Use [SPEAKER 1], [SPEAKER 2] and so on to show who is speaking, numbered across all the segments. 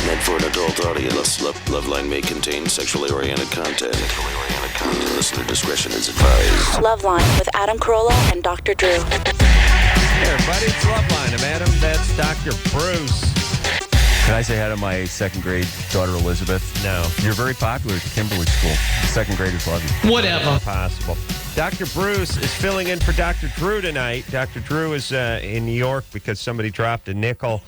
[SPEAKER 1] Meant for an adult audience, LoveLine may contain sexually oriented content. Listener discretion is advised.
[SPEAKER 2] LoveLine with Adam Carolla and Dr. Drew.
[SPEAKER 3] Hey, everybody, it's LoveLine. I'm Adam. That's Dr. Bruce.
[SPEAKER 4] Can I say hi to my second grade daughter, Elizabeth?
[SPEAKER 3] No.
[SPEAKER 4] You're very popular at the Kimberly School. The second graders love you.
[SPEAKER 3] Whatever. Possible. Dr. Bruce is filling in for Dr. Drew tonight. Dr. Drew is in New York because somebody dropped a nickel.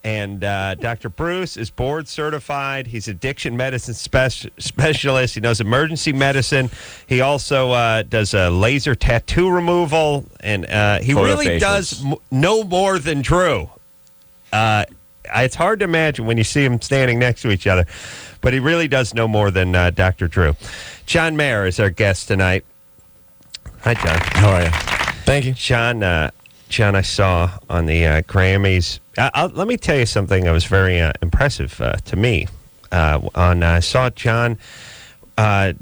[SPEAKER 3] And Dr. Bruce is board certified. He's addiction medicine specialist. He knows emergency medicine. He also does laser tattoo removal. And he really does know more than Drew. It's hard to imagine when you see them standing next to each other. But he really does know more than Dr. Drew. John Mayer is our guest tonight. Hi, John.
[SPEAKER 5] How are you? Thank you.
[SPEAKER 3] John, I saw on the Grammys. Let me tell you something that was very impressive to me. I saw John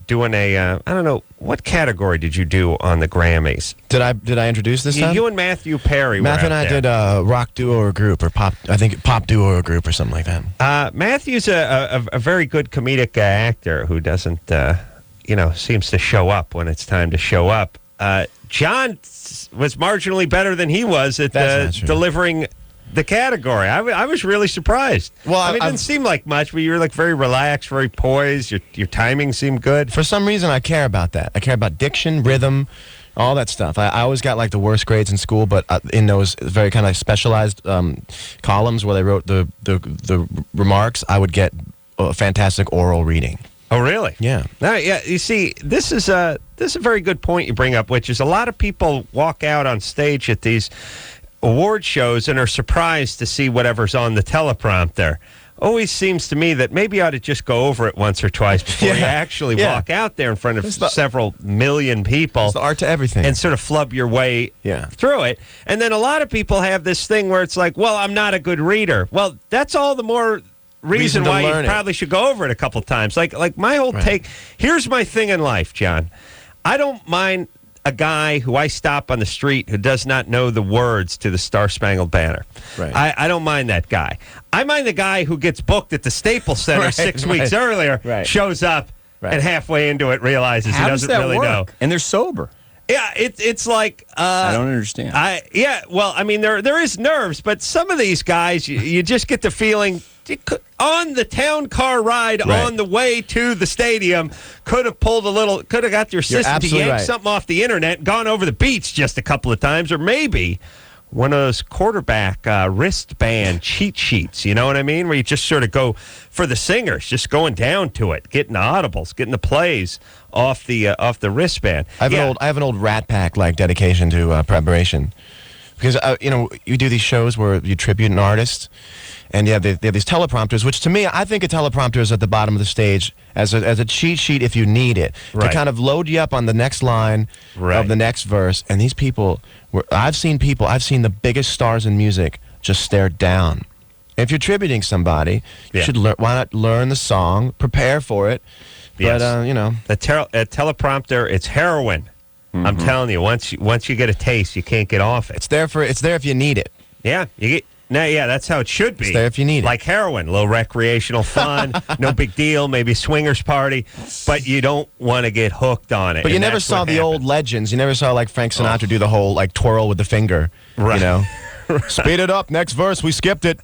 [SPEAKER 3] doing I don't know, what category did you do on the Grammys?
[SPEAKER 5] Did I introduce this time?
[SPEAKER 3] You and Matthew Perry were
[SPEAKER 5] Matthew and I
[SPEAKER 3] there.
[SPEAKER 5] did a rock duo or group, or pop, I think pop duo or group or something like that.
[SPEAKER 3] Matthew's a very good comedic actor who doesn't, seems to show up when it's time to show up. John was marginally better than he was at delivering the category. I was really surprised. Well, it didn't seem like much, but you were like very relaxed, very poised. Your timing seemed good.
[SPEAKER 5] For some reason, I care about that. I care about diction, rhythm, all that stuff. I always got like the worst grades in school, but in those very kind of specialized columns where they wrote the remarks, I would get a fantastic oral reading.
[SPEAKER 3] Oh, really?
[SPEAKER 5] Yeah.
[SPEAKER 3] Now, yeah. You see, this is a very good point you bring up, which is a lot of people walk out on stage at these award shows and are surprised to see whatever's on the teleprompter. Always seems to me that maybe you ought to just go over it once or twice before you actually walk out there in front of several million people.
[SPEAKER 5] It's the art to everything.
[SPEAKER 3] And sort of flub your way through it. And then a lot of people have this thing where it's like, well, I'm not a good reader. Well, that's all the more reason why you probably should go over it a couple times. Like my whole take, here's my thing in life, John. I don't mind a guy who I stop on the street who does not know the words to the Star-Spangled Banner.
[SPEAKER 5] Right.
[SPEAKER 3] I don't mind that guy. I mind the guy who gets booked at the Staples Center 6 weeks earlier, shows up, and halfway into it realizes he doesn't really know.
[SPEAKER 4] And they're sober.
[SPEAKER 3] Yeah, it's like...
[SPEAKER 4] I don't understand.
[SPEAKER 3] There is nerves, but some of these guys, you just get the feeling... On the town car ride on the way to the stadium, could have got your system to yank something off the internet, gone over the beach just a couple of times, or maybe one of those quarterback wristband cheat sheets, you know what I mean? Where you just sort of go for the singers, just going down to it, getting the audibles, getting the plays off the wristband.
[SPEAKER 5] I have an old Rat Pack like dedication to preparation, because you do these shows where you tribute an artist. And they have these teleprompters, which to me, I think a teleprompter is at the bottom of the stage as a cheat sheet if you need it, to kind of load you up on the next line of the next verse. And these people, I've seen the biggest stars in music just stare down. If you're tributing somebody, you should why not learn the song, prepare for it.
[SPEAKER 3] Yes.
[SPEAKER 5] But,
[SPEAKER 3] a teleprompter, it's heroin. Mm-hmm. I'm telling you, once you get a taste, you can't get off it.
[SPEAKER 5] It's there if you need it.
[SPEAKER 3] Yeah, that's how it should be.
[SPEAKER 5] It's there if you need it.
[SPEAKER 3] Like heroin, low recreational fun, no big deal, maybe swingers party, but you don't want to get hooked on it.
[SPEAKER 5] But you never saw the old legends. You never saw like Frank Sinatra do the whole like twirl with the finger.
[SPEAKER 3] Right.
[SPEAKER 5] Speed it up. Next verse, we skipped it.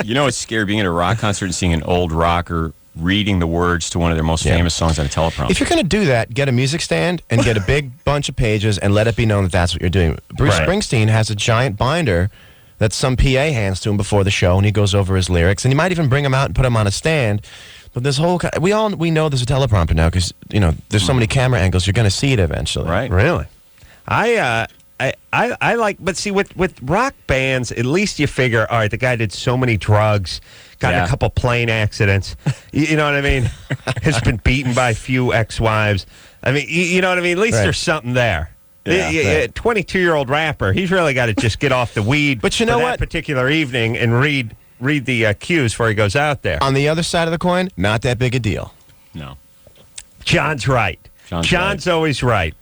[SPEAKER 4] You know, it's scary being at a rock concert and seeing an old rocker reading the words to one of their most famous songs on a teleprompter.
[SPEAKER 5] If you're going to do that, get a music stand and get a big bunch of pages and let it be known that that's what you're doing. Bruce Springsteen has a giant binder that some PA hands to him before the show, and he goes over his lyrics, and you might even bring him out and put him on a stand. But this whole we know there's a teleprompter now because there's so many camera angles. You're going to see it eventually.
[SPEAKER 3] Right? Really? I like, but see with rock bands, at least you figure, all right, the guy did so many drugs, got in a couple plane accidents. You know what I mean? Has been beaten by a few ex-wives. I mean, you know what I mean? At least there's something there. Yeah, 22-year-old rapper, he's really got to just get off the weed
[SPEAKER 5] but you know
[SPEAKER 3] that particular evening and read the cues before he goes out there.
[SPEAKER 5] On the other side of the coin, not that big a deal.
[SPEAKER 4] No.
[SPEAKER 3] John's right. John's always right.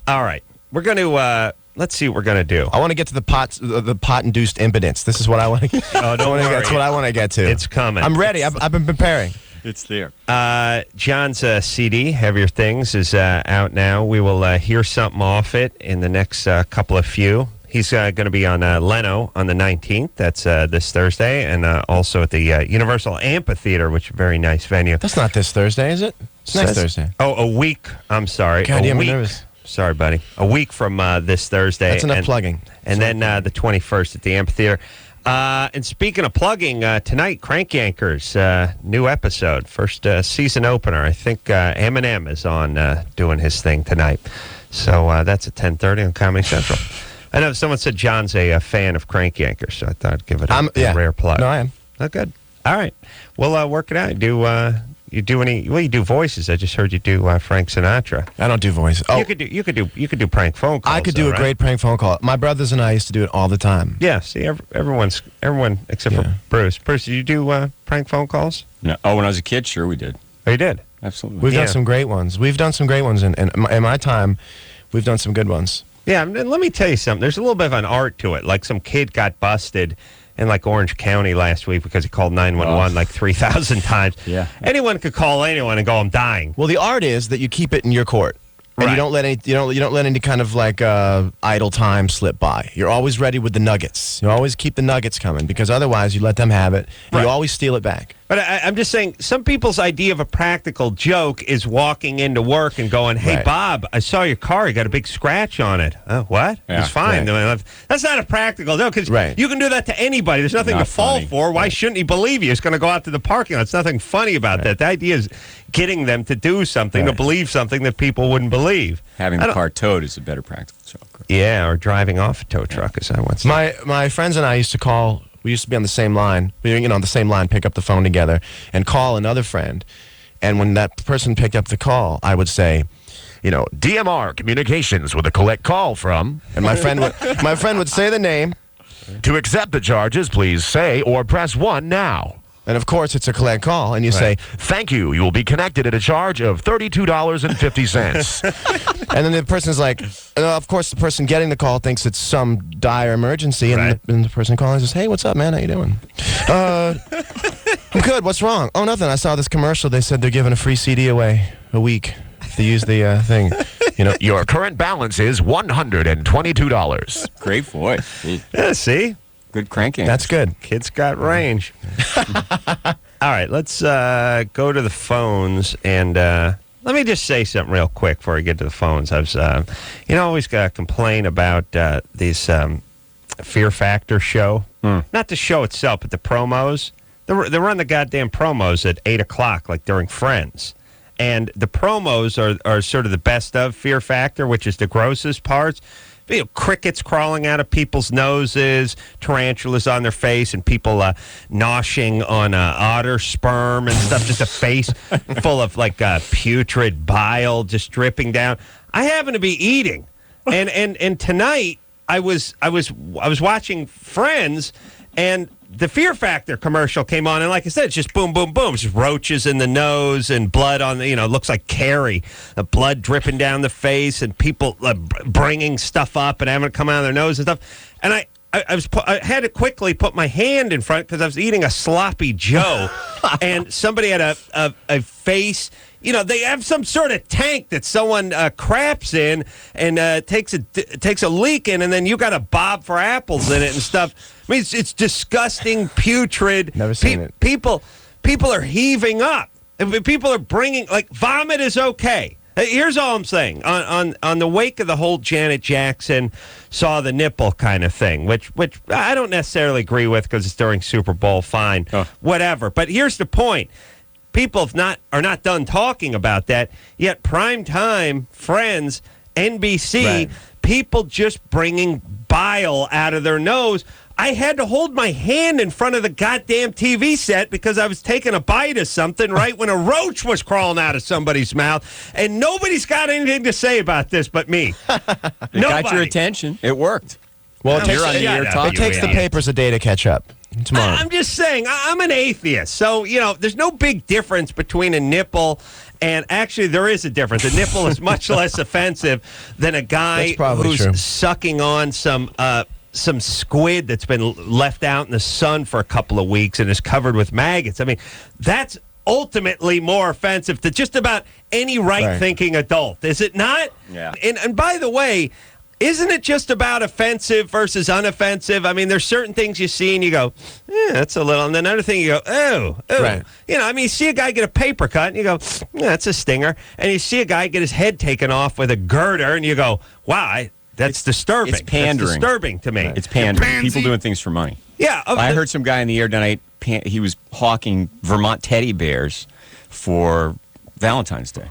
[SPEAKER 3] All right. We're going to let's see what we're gonna do.
[SPEAKER 5] I want to get to the pot-induced impotence. This is what I want to.
[SPEAKER 3] Oh, don't worry.
[SPEAKER 5] That's what I want to get to.
[SPEAKER 3] It's coming.
[SPEAKER 5] I'm ready. I've been preparing.
[SPEAKER 4] It's there.
[SPEAKER 3] John's CD, Heavier Things, is out now. We will hear something off it in the next couple of few. He's going to be on Leno on the 19th. That's this Thursday. And also at the Universal Amphitheater, which is a very nice venue.
[SPEAKER 5] That's not this Thursday, is it? It's next Thursday.
[SPEAKER 3] Oh, a week. I'm sorry.
[SPEAKER 5] God,
[SPEAKER 3] a
[SPEAKER 5] I'm
[SPEAKER 3] week.
[SPEAKER 5] nervous.
[SPEAKER 3] Sorry, buddy. A week from this Thursday.
[SPEAKER 5] That's enough plugging.
[SPEAKER 3] And then the 21st at the Amphitheater. And speaking of plugging, tonight, Crank Yankers, new episode, first season opener. I think Eminem is on doing his thing tonight. So that's at 10:30 on Comedy Central. I know someone said John's a fan of Crank Yankers, so I thought I'd give it a rare plug.
[SPEAKER 5] No, I am.
[SPEAKER 3] Oh, good. All right. We'll work it out. You do any? Well, you do voices. I just heard you do Frank Sinatra.
[SPEAKER 5] I don't do voices. Oh,
[SPEAKER 3] you could do prank phone calls.
[SPEAKER 5] I could do a great prank phone call. My brothers and I used to do it all the time.
[SPEAKER 3] Yeah. See, everyone except for Bruce. Bruce, did you do prank phone calls?
[SPEAKER 4] No. Oh, when I was a kid, sure we did.
[SPEAKER 3] Oh, you did.
[SPEAKER 4] Absolutely.
[SPEAKER 5] We've done some great ones. We've done some great ones, and in my time, we've done some good ones.
[SPEAKER 3] Yeah. And let me tell you something. There's a little bit of an art to it. Like some kid got busted in like Orange County last week because he called 911 like 3,000 times.
[SPEAKER 4] Yeah.
[SPEAKER 3] Anyone could call anyone and go, "I'm dying."
[SPEAKER 5] Well, the art is that you keep it in your court. And
[SPEAKER 3] Right.
[SPEAKER 5] you don't let any kind of like idle time slip by. You're always ready with the nuggets. You always keep the nuggets coming because otherwise you let them have it. And
[SPEAKER 3] Right.
[SPEAKER 5] You always steal it back.
[SPEAKER 3] But I'm just saying, some people's idea of a practical joke is walking into work and going, "Hey,
[SPEAKER 5] Right.
[SPEAKER 3] Bob, I saw your car. You got a big scratch on it." What?
[SPEAKER 4] Yeah,
[SPEAKER 3] It's fine.
[SPEAKER 5] right.
[SPEAKER 3] I mean, that's not a practical joke because
[SPEAKER 5] Right.
[SPEAKER 3] you can do that to anybody. There's nothing
[SPEAKER 4] Not
[SPEAKER 3] to fall
[SPEAKER 4] funny.
[SPEAKER 3] for. Why shouldn't he believe you? It's going to go out to the parking lot. It's nothing funny about that. The idea is getting them to do something, to
[SPEAKER 5] Right.
[SPEAKER 3] believe something that people wouldn't believe.
[SPEAKER 4] Having
[SPEAKER 3] I
[SPEAKER 4] the
[SPEAKER 3] don't-
[SPEAKER 4] car towed is a better practical joke.
[SPEAKER 3] Yeah, or driving off a tow truck, as I once said.
[SPEAKER 5] My friends and I used to call. We used to be on the same line. On the same line, pick up the phone together and call another friend. And when that person picked up the call, I would say, DMR Communications with a collect call from. And my friend would say the name. To accept the charges, please say or press 1 now. And of course, it's a collect call, and you say, "Thank you. You will be connected at a charge of $32.50." And then the person's like, of course, the person getting the call thinks it's some dire emergency, and,
[SPEAKER 3] Right.
[SPEAKER 5] and the person calling says, "Hey, what's up, man? How you doing?" I'm good. What's wrong? Oh, nothing. I saw this commercial. They said they're giving a free CD away a week if they use the thing. Your current balance is $122.
[SPEAKER 4] Great voice.
[SPEAKER 3] Yeah, see?
[SPEAKER 4] Good cranking.
[SPEAKER 5] That's good.
[SPEAKER 3] Kid's got range. All right, let's go to the phones. And let me just say something real quick before we get to the phones. I was, always got to complain about this Fear Factor show. Not the show itself, but the promos. They run the goddamn promos at 8 o'clock, like during Friends. And the promos are sort of the best of Fear Factor, which is the grossest parts. Crickets crawling out of people's noses, tarantulas on their face, and people noshing on otter sperm and stuff. Just a face full of like putrid bile just dripping down. I happen to be eating, and tonight I was watching Friends, and the Fear Factor commercial came on, and like I said, it's just boom, boom, boom. It's just roaches in the nose and blood on the, it looks like Carrie, the blood dripping down the face, and people bringing stuff up and having it come out of their nose and stuff. And I had to quickly put my hand in front because I was eating a sloppy Joe, and somebody had a face. They have some sort of tank that someone craps in and takes a leak in, and then you got to bob for apples in it and stuff. I mean, it's disgusting, putrid.
[SPEAKER 5] Never seen it.
[SPEAKER 3] People are heaving up. People are bringing, vomit is okay. Here's all I'm saying. On the wake of the whole Janet Jackson saw the nipple kind of thing, which I don't necessarily agree with because it's during Super Bowl, fine, whatever. But here's the point. People are not done talking about that, yet primetime, Friends, NBC,
[SPEAKER 5] Right.
[SPEAKER 3] people just bringing bile out of their nose. I had to hold my hand in front of the goddamn TV set because I was taking a bite of something right when a roach was crawling out of somebody's mouth, and nobody's got anything to say about this but me.
[SPEAKER 4] It got your attention. It worked.
[SPEAKER 5] Well,
[SPEAKER 3] You're on the air
[SPEAKER 5] it takes the
[SPEAKER 3] talking.
[SPEAKER 5] papers a day to catch up. Tomorrow.
[SPEAKER 3] I'm just saying, I'm an atheist. So, there's no big difference between a nipple and actually there is a difference. A nipple is much less offensive than a guy who's
[SPEAKER 5] true.
[SPEAKER 3] sucking on some squid that's been left out in the sun for a couple of weeks and is covered with maggots. I mean, that's ultimately more offensive to just about any right-thinking adult, is it not?
[SPEAKER 4] Yeah.
[SPEAKER 3] And by the way, isn't it just about offensive versus unoffensive? I mean, there's certain things you see and you go, that's a little, and then another thing you go, oh.
[SPEAKER 5] Right.
[SPEAKER 3] You see a guy get a paper cut and you go, that's a stinger. And you see a guy get his head taken off with a girder and you go, wow, that's disturbing.
[SPEAKER 4] It's pandering.
[SPEAKER 3] That's disturbing to me.
[SPEAKER 4] It's pandering. People doing things for money.
[SPEAKER 3] Yeah.
[SPEAKER 4] I heard some guy in the air tonight, he was hawking Vermont teddy bears for Valentine's Day.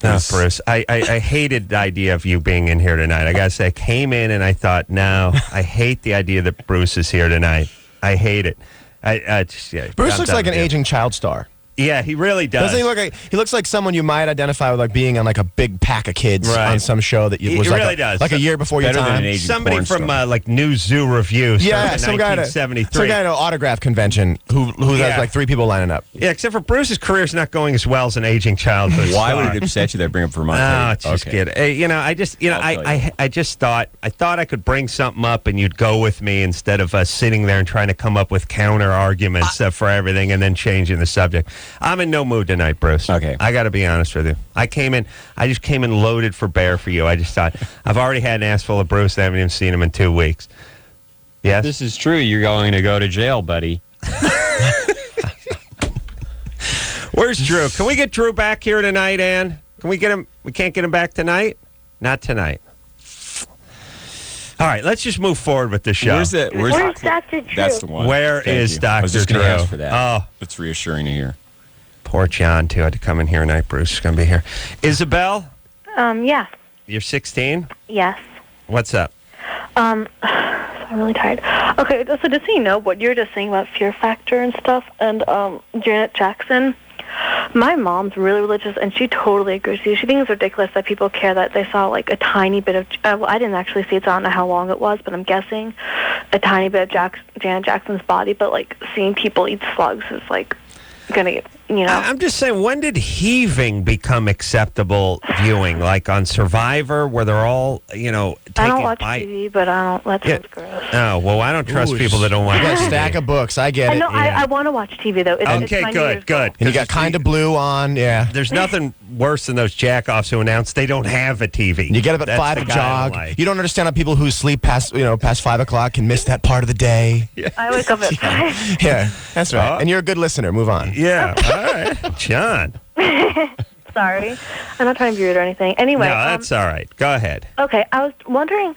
[SPEAKER 3] Bruce, I hated the idea of you being in here tonight. I got to say, I came in and I thought, no, I hate the idea that Bruce is here tonight. I hate it.
[SPEAKER 5] Bruce looks like an aging child star.
[SPEAKER 3] Yeah, he really does.
[SPEAKER 5] Doesn't he look like he looks like someone you might identify with, like being on like a big pack of kids on some show that was like, like a year before your
[SPEAKER 4] Better than
[SPEAKER 5] time.
[SPEAKER 4] an aging
[SPEAKER 3] Somebody
[SPEAKER 4] porn
[SPEAKER 3] from
[SPEAKER 4] star.
[SPEAKER 3] like New Zoo Review.
[SPEAKER 5] Yeah,
[SPEAKER 3] some guy at some guy
[SPEAKER 5] at an autograph convention who has like 3 people lining up.
[SPEAKER 3] Yeah, except for Bruce's career's not going as well as an aging childhood
[SPEAKER 4] Why
[SPEAKER 3] star.
[SPEAKER 4] would it upset you that I bring up Vermont
[SPEAKER 3] Oh,
[SPEAKER 4] teddy?
[SPEAKER 3] it's just good. Hey, I just thought I could bring something up and you'd go with me instead of sitting there and trying to come up with counter arguments for everything and then changing the subject. I'm in no mood tonight, Bruce.
[SPEAKER 4] Okay.
[SPEAKER 3] I got to be honest with you. I just came in loaded for bear for you. I just thought, I've already had an ass full of Bruce. I haven't even seen him in 2 weeks. Yes?
[SPEAKER 4] This is true. You're going to go to jail, buddy.
[SPEAKER 3] Where's Drew? Can we get Drew back here tonight, Ann? Can we get him? We can't get him back tonight? Not tonight. All right, let's just move forward with the show.
[SPEAKER 4] Where's
[SPEAKER 6] Dr. Drew?
[SPEAKER 4] That's the one.
[SPEAKER 3] Where
[SPEAKER 4] Thank
[SPEAKER 3] is
[SPEAKER 4] you.
[SPEAKER 3] Dr.
[SPEAKER 4] I was just
[SPEAKER 3] Drew?
[SPEAKER 4] going to ask for that.
[SPEAKER 3] Oh.
[SPEAKER 4] It's reassuring to hear.
[SPEAKER 3] Poor John, too. Had to come in here tonight. Bruce is going to be here. Isabel,
[SPEAKER 6] Yeah.
[SPEAKER 3] you're 16?
[SPEAKER 6] Yes.
[SPEAKER 3] What's up?
[SPEAKER 6] I'm really tired. Okay, so just so you know, what you're just saying about Fear Factor and stuff, and Janet Jackson, my mom's really religious, and she totally agrees with you. She thinks it's ridiculous that people care that they saw, like, a tiny bit of, well, I didn't actually see it, so I don't know how long it was, but I'm guessing a tiny bit of Janet Jackson's body, but, like, seeing people eat slugs is, like, gonna get,
[SPEAKER 3] I'm just saying, when did heaving become acceptable viewing? Like on Survivor, where they're all, taking
[SPEAKER 6] I don't watch
[SPEAKER 3] bite?
[SPEAKER 6] TV, but that sounds gross.
[SPEAKER 3] Oh, well, I don't trust people that don't watch
[SPEAKER 5] You got a
[SPEAKER 3] TV.
[SPEAKER 5] stack of books. I get
[SPEAKER 6] I
[SPEAKER 5] it.
[SPEAKER 6] know, I want to watch TV, though. It's my
[SPEAKER 3] Okay,
[SPEAKER 6] New Year's
[SPEAKER 3] good.
[SPEAKER 5] And you got Kind of Blue on, yeah.
[SPEAKER 3] There's nothing worse than those jackoffs who announce they don't have a TV.
[SPEAKER 5] You get up at
[SPEAKER 3] That's
[SPEAKER 5] 5
[SPEAKER 3] the
[SPEAKER 5] to
[SPEAKER 3] guy I
[SPEAKER 5] jog.
[SPEAKER 3] like.
[SPEAKER 5] You don't understand how people who sleep past 5 o'clock can miss that part of the day.
[SPEAKER 6] I wake up at 5.
[SPEAKER 5] Yeah, that's right. And you're a good listener. Move on.
[SPEAKER 3] Yeah, all right. John.
[SPEAKER 6] Sorry. I'm not trying to be rude or anything. Anyway.
[SPEAKER 3] No, that's all right. Go ahead.
[SPEAKER 6] Okay, I was wondering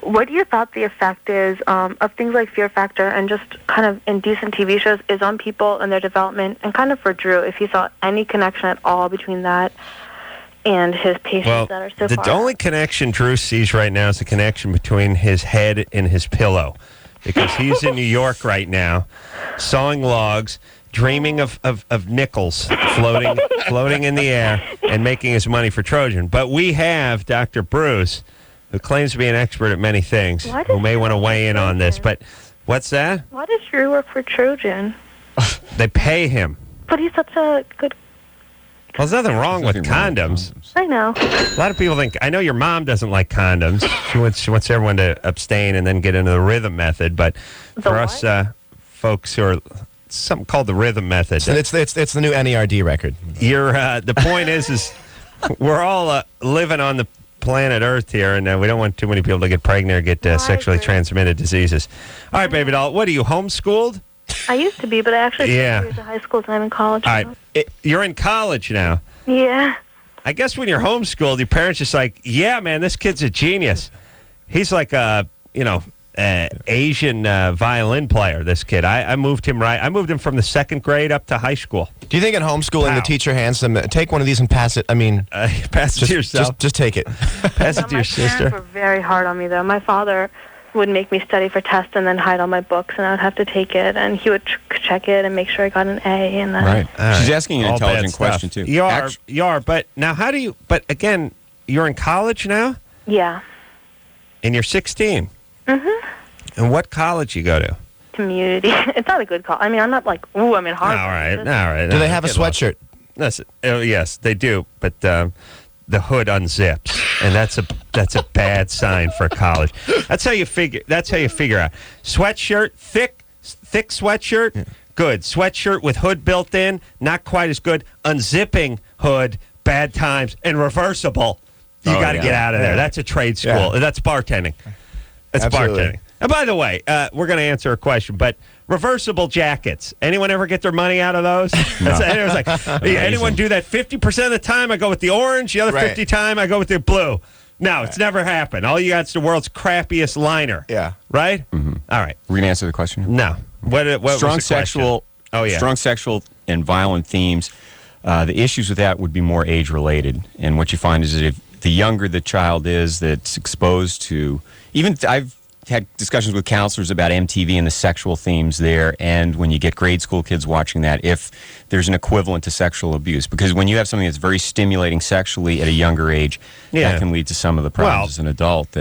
[SPEAKER 6] what you thought the effect is of things like Fear Factor and just kind of indecent TV shows is on people and their development, and kind of for Drew, if you saw any connection at all between that and his patients that are so far.
[SPEAKER 3] The only connection Drew sees right now is the connection between his head and his pillow, because he's in New York right now, sawing logs, dreaming of nickels floating in the air and making his money for Trojan. But we have Dr. Bruce, who claims to be an expert at many things, who may want to weigh in on this. But what's that?
[SPEAKER 6] Why does Drew work for Trojan?
[SPEAKER 3] They pay him.
[SPEAKER 6] But he's such a good...
[SPEAKER 3] Well, there's nothing wrong with
[SPEAKER 4] Nothing wrong with
[SPEAKER 3] condoms.
[SPEAKER 6] I know.
[SPEAKER 3] A lot of people think, I know your mom doesn't like condoms. She wants everyone to abstain and then get into the rhythm method. But for us folks who are... something called the rhythm method.
[SPEAKER 5] And it's the new NERD record.
[SPEAKER 3] The point is we're all living on the planet Earth here, and we don't want too many people to get pregnant or get sexually transmitted diseases. All right, baby doll, what are you, homeschooled?
[SPEAKER 6] I used to be, but I actually spent
[SPEAKER 3] Yeah.
[SPEAKER 6] years of high school, and I'm in college
[SPEAKER 3] All
[SPEAKER 6] now.
[SPEAKER 3] right, you're in college now.
[SPEAKER 6] Yeah.
[SPEAKER 3] I guess when you're homeschooled, your parents just like, yeah, man, this kid's a genius. He's like a, Asian violin player, this kid. I moved him from the 2nd grade up to high school.
[SPEAKER 5] Do you think in homeschooling
[SPEAKER 3] Wow.
[SPEAKER 5] the teacher hands them, take one of these and pass it? I mean,
[SPEAKER 3] Pass it to yourself.
[SPEAKER 5] just take it.
[SPEAKER 3] Pass it to
[SPEAKER 6] My
[SPEAKER 3] your
[SPEAKER 6] parents
[SPEAKER 3] sister.
[SPEAKER 6] were very hard on me, though. My father would make me study for tests and then hide all my books, and I would have to take it, and he would check it and make sure I got an A. And then
[SPEAKER 5] Right.
[SPEAKER 3] All
[SPEAKER 4] She's
[SPEAKER 3] right.
[SPEAKER 4] asking an
[SPEAKER 3] All bad
[SPEAKER 4] intelligent
[SPEAKER 3] stuff.
[SPEAKER 4] question, too.
[SPEAKER 3] You are, but now how do you, but again, you're in college now,
[SPEAKER 6] Yeah.
[SPEAKER 3] and you're 16. Mm-hmm. And what college you go to?
[SPEAKER 6] community. It's not a good call. I mean, I'm not like, ooh, I'm in Harvard.
[SPEAKER 3] All right.
[SPEAKER 5] Do they have a sweatshirt?
[SPEAKER 3] Listen, yes, they do, but the hood unzips, and that's a bad sign for college. That's how you figure out. Sweatshirt, thick sweatshirt, good. Sweatshirt with hood built in, not quite as good. Unzipping hood, bad times, and reversible. You got to get out of there. That's a trade school.
[SPEAKER 5] Yeah.
[SPEAKER 3] That's bartending. That's
[SPEAKER 5] Absolutely.
[SPEAKER 3] bartending. And by the way, we're going to answer a question, but reversible jackets. Anyone ever get their money out of those? It was like, anyone do that 50% of the time? I go with the orange. The other 50 time, I go with the blue. No, it's never happened. All you got is the world's crappiest liner.
[SPEAKER 5] Yeah.
[SPEAKER 3] Right? Mm-hmm. All right.
[SPEAKER 4] We're gonna answer the question.
[SPEAKER 3] No. What
[SPEAKER 4] Strong
[SPEAKER 3] was the
[SPEAKER 4] sexual.
[SPEAKER 3] question? Oh yeah.
[SPEAKER 4] Strong sexual and violent themes. The issues with that would be more age related, and what you find is that if the younger the child is that's exposed to, even I've had discussions with counselors about MTV and the sexual themes there, and when you get grade school kids watching that, if there's an equivalent to sexual abuse. Because when you have something that's very stimulating sexually at a younger age, that can lead to some of the problems as an adult.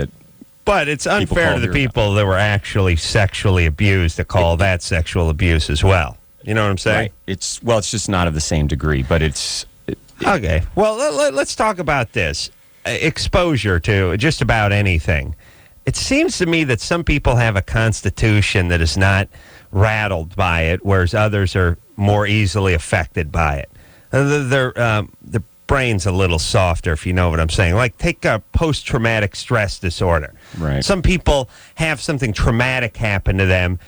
[SPEAKER 3] But it's unfair to the people that were actually sexually abused to call that sexual abuse as well. You know what I'm saying?
[SPEAKER 4] Right. It's just not of the same degree, but it's...
[SPEAKER 3] Okay. Well, let's talk about this. Exposure to just about anything. It seems to me that some people have a constitution that is not rattled by it, whereas others are more easily affected by it. Their brain's a little softer, if you know what I'm saying. Like, take a post-traumatic stress disorder.
[SPEAKER 4] Right.
[SPEAKER 3] Some people have something traumatic happen to them,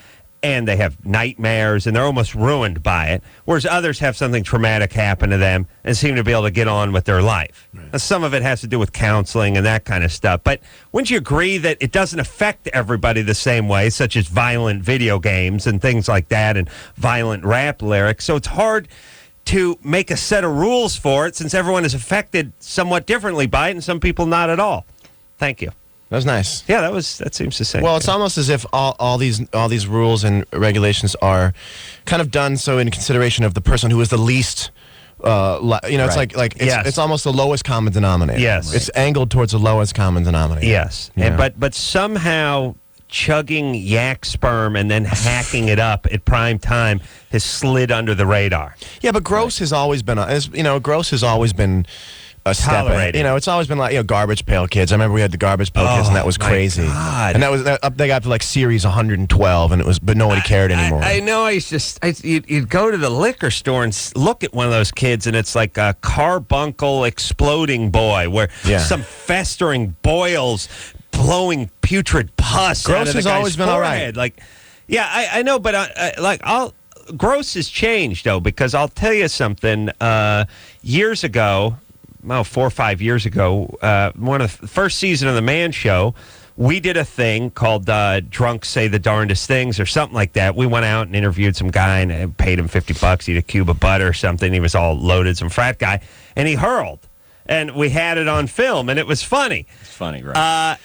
[SPEAKER 3] and they have nightmares, and they're almost ruined by it, whereas others have something traumatic happen to them and seem to be able to get on with their life. Right. Now, some of it has to do with counseling and that kind of stuff, but wouldn't you agree that it doesn't affect everybody the same way, such as violent video games and things like that and violent rap lyrics? So it's hard to make a set of rules for it since everyone is affected somewhat differently by it and some people not at all. Thank you.
[SPEAKER 5] That was nice.
[SPEAKER 3] Yeah, that seems to say.
[SPEAKER 5] Well, it's almost as if all these rules and regulations are kind of done so in consideration of the person who is the least. It's it's almost the lowest common denominator.
[SPEAKER 3] Yes,
[SPEAKER 5] it's angled towards the lowest common denominator.
[SPEAKER 3] Yes, but somehow chugging yak sperm and then hacking it up at prime time has slid under the radar.
[SPEAKER 5] Yeah, but gross has always been. Gross has always been. A step
[SPEAKER 3] tolerated.
[SPEAKER 5] It's always been like Garbage Pail Kids. I remember we had the Garbage Pail Kids, and that was crazy.
[SPEAKER 3] God.
[SPEAKER 5] And that was they got to like series 112, and but nobody cared anymore.
[SPEAKER 3] I know. You'd go to the liquor store and look at one of those kids, and it's like a carbuncle exploding boy, where some festering boils, blowing putrid pus.
[SPEAKER 5] Gross
[SPEAKER 3] out of the
[SPEAKER 5] has
[SPEAKER 3] guy's
[SPEAKER 5] always been
[SPEAKER 3] forehead.
[SPEAKER 5] all right.
[SPEAKER 3] I know, but gross has changed though, because I'll tell you something. Years ago. 4 or 5 years ago, one of the first season of the Man Show, we did a thing called Drunks Say the Darndest Things or something like that. We went out and interviewed some guy and paid him $50, eat a cube of butter or something. He was all loaded, some frat guy, and he hurled. And we had it on film, and it was funny.
[SPEAKER 4] It's funny, right?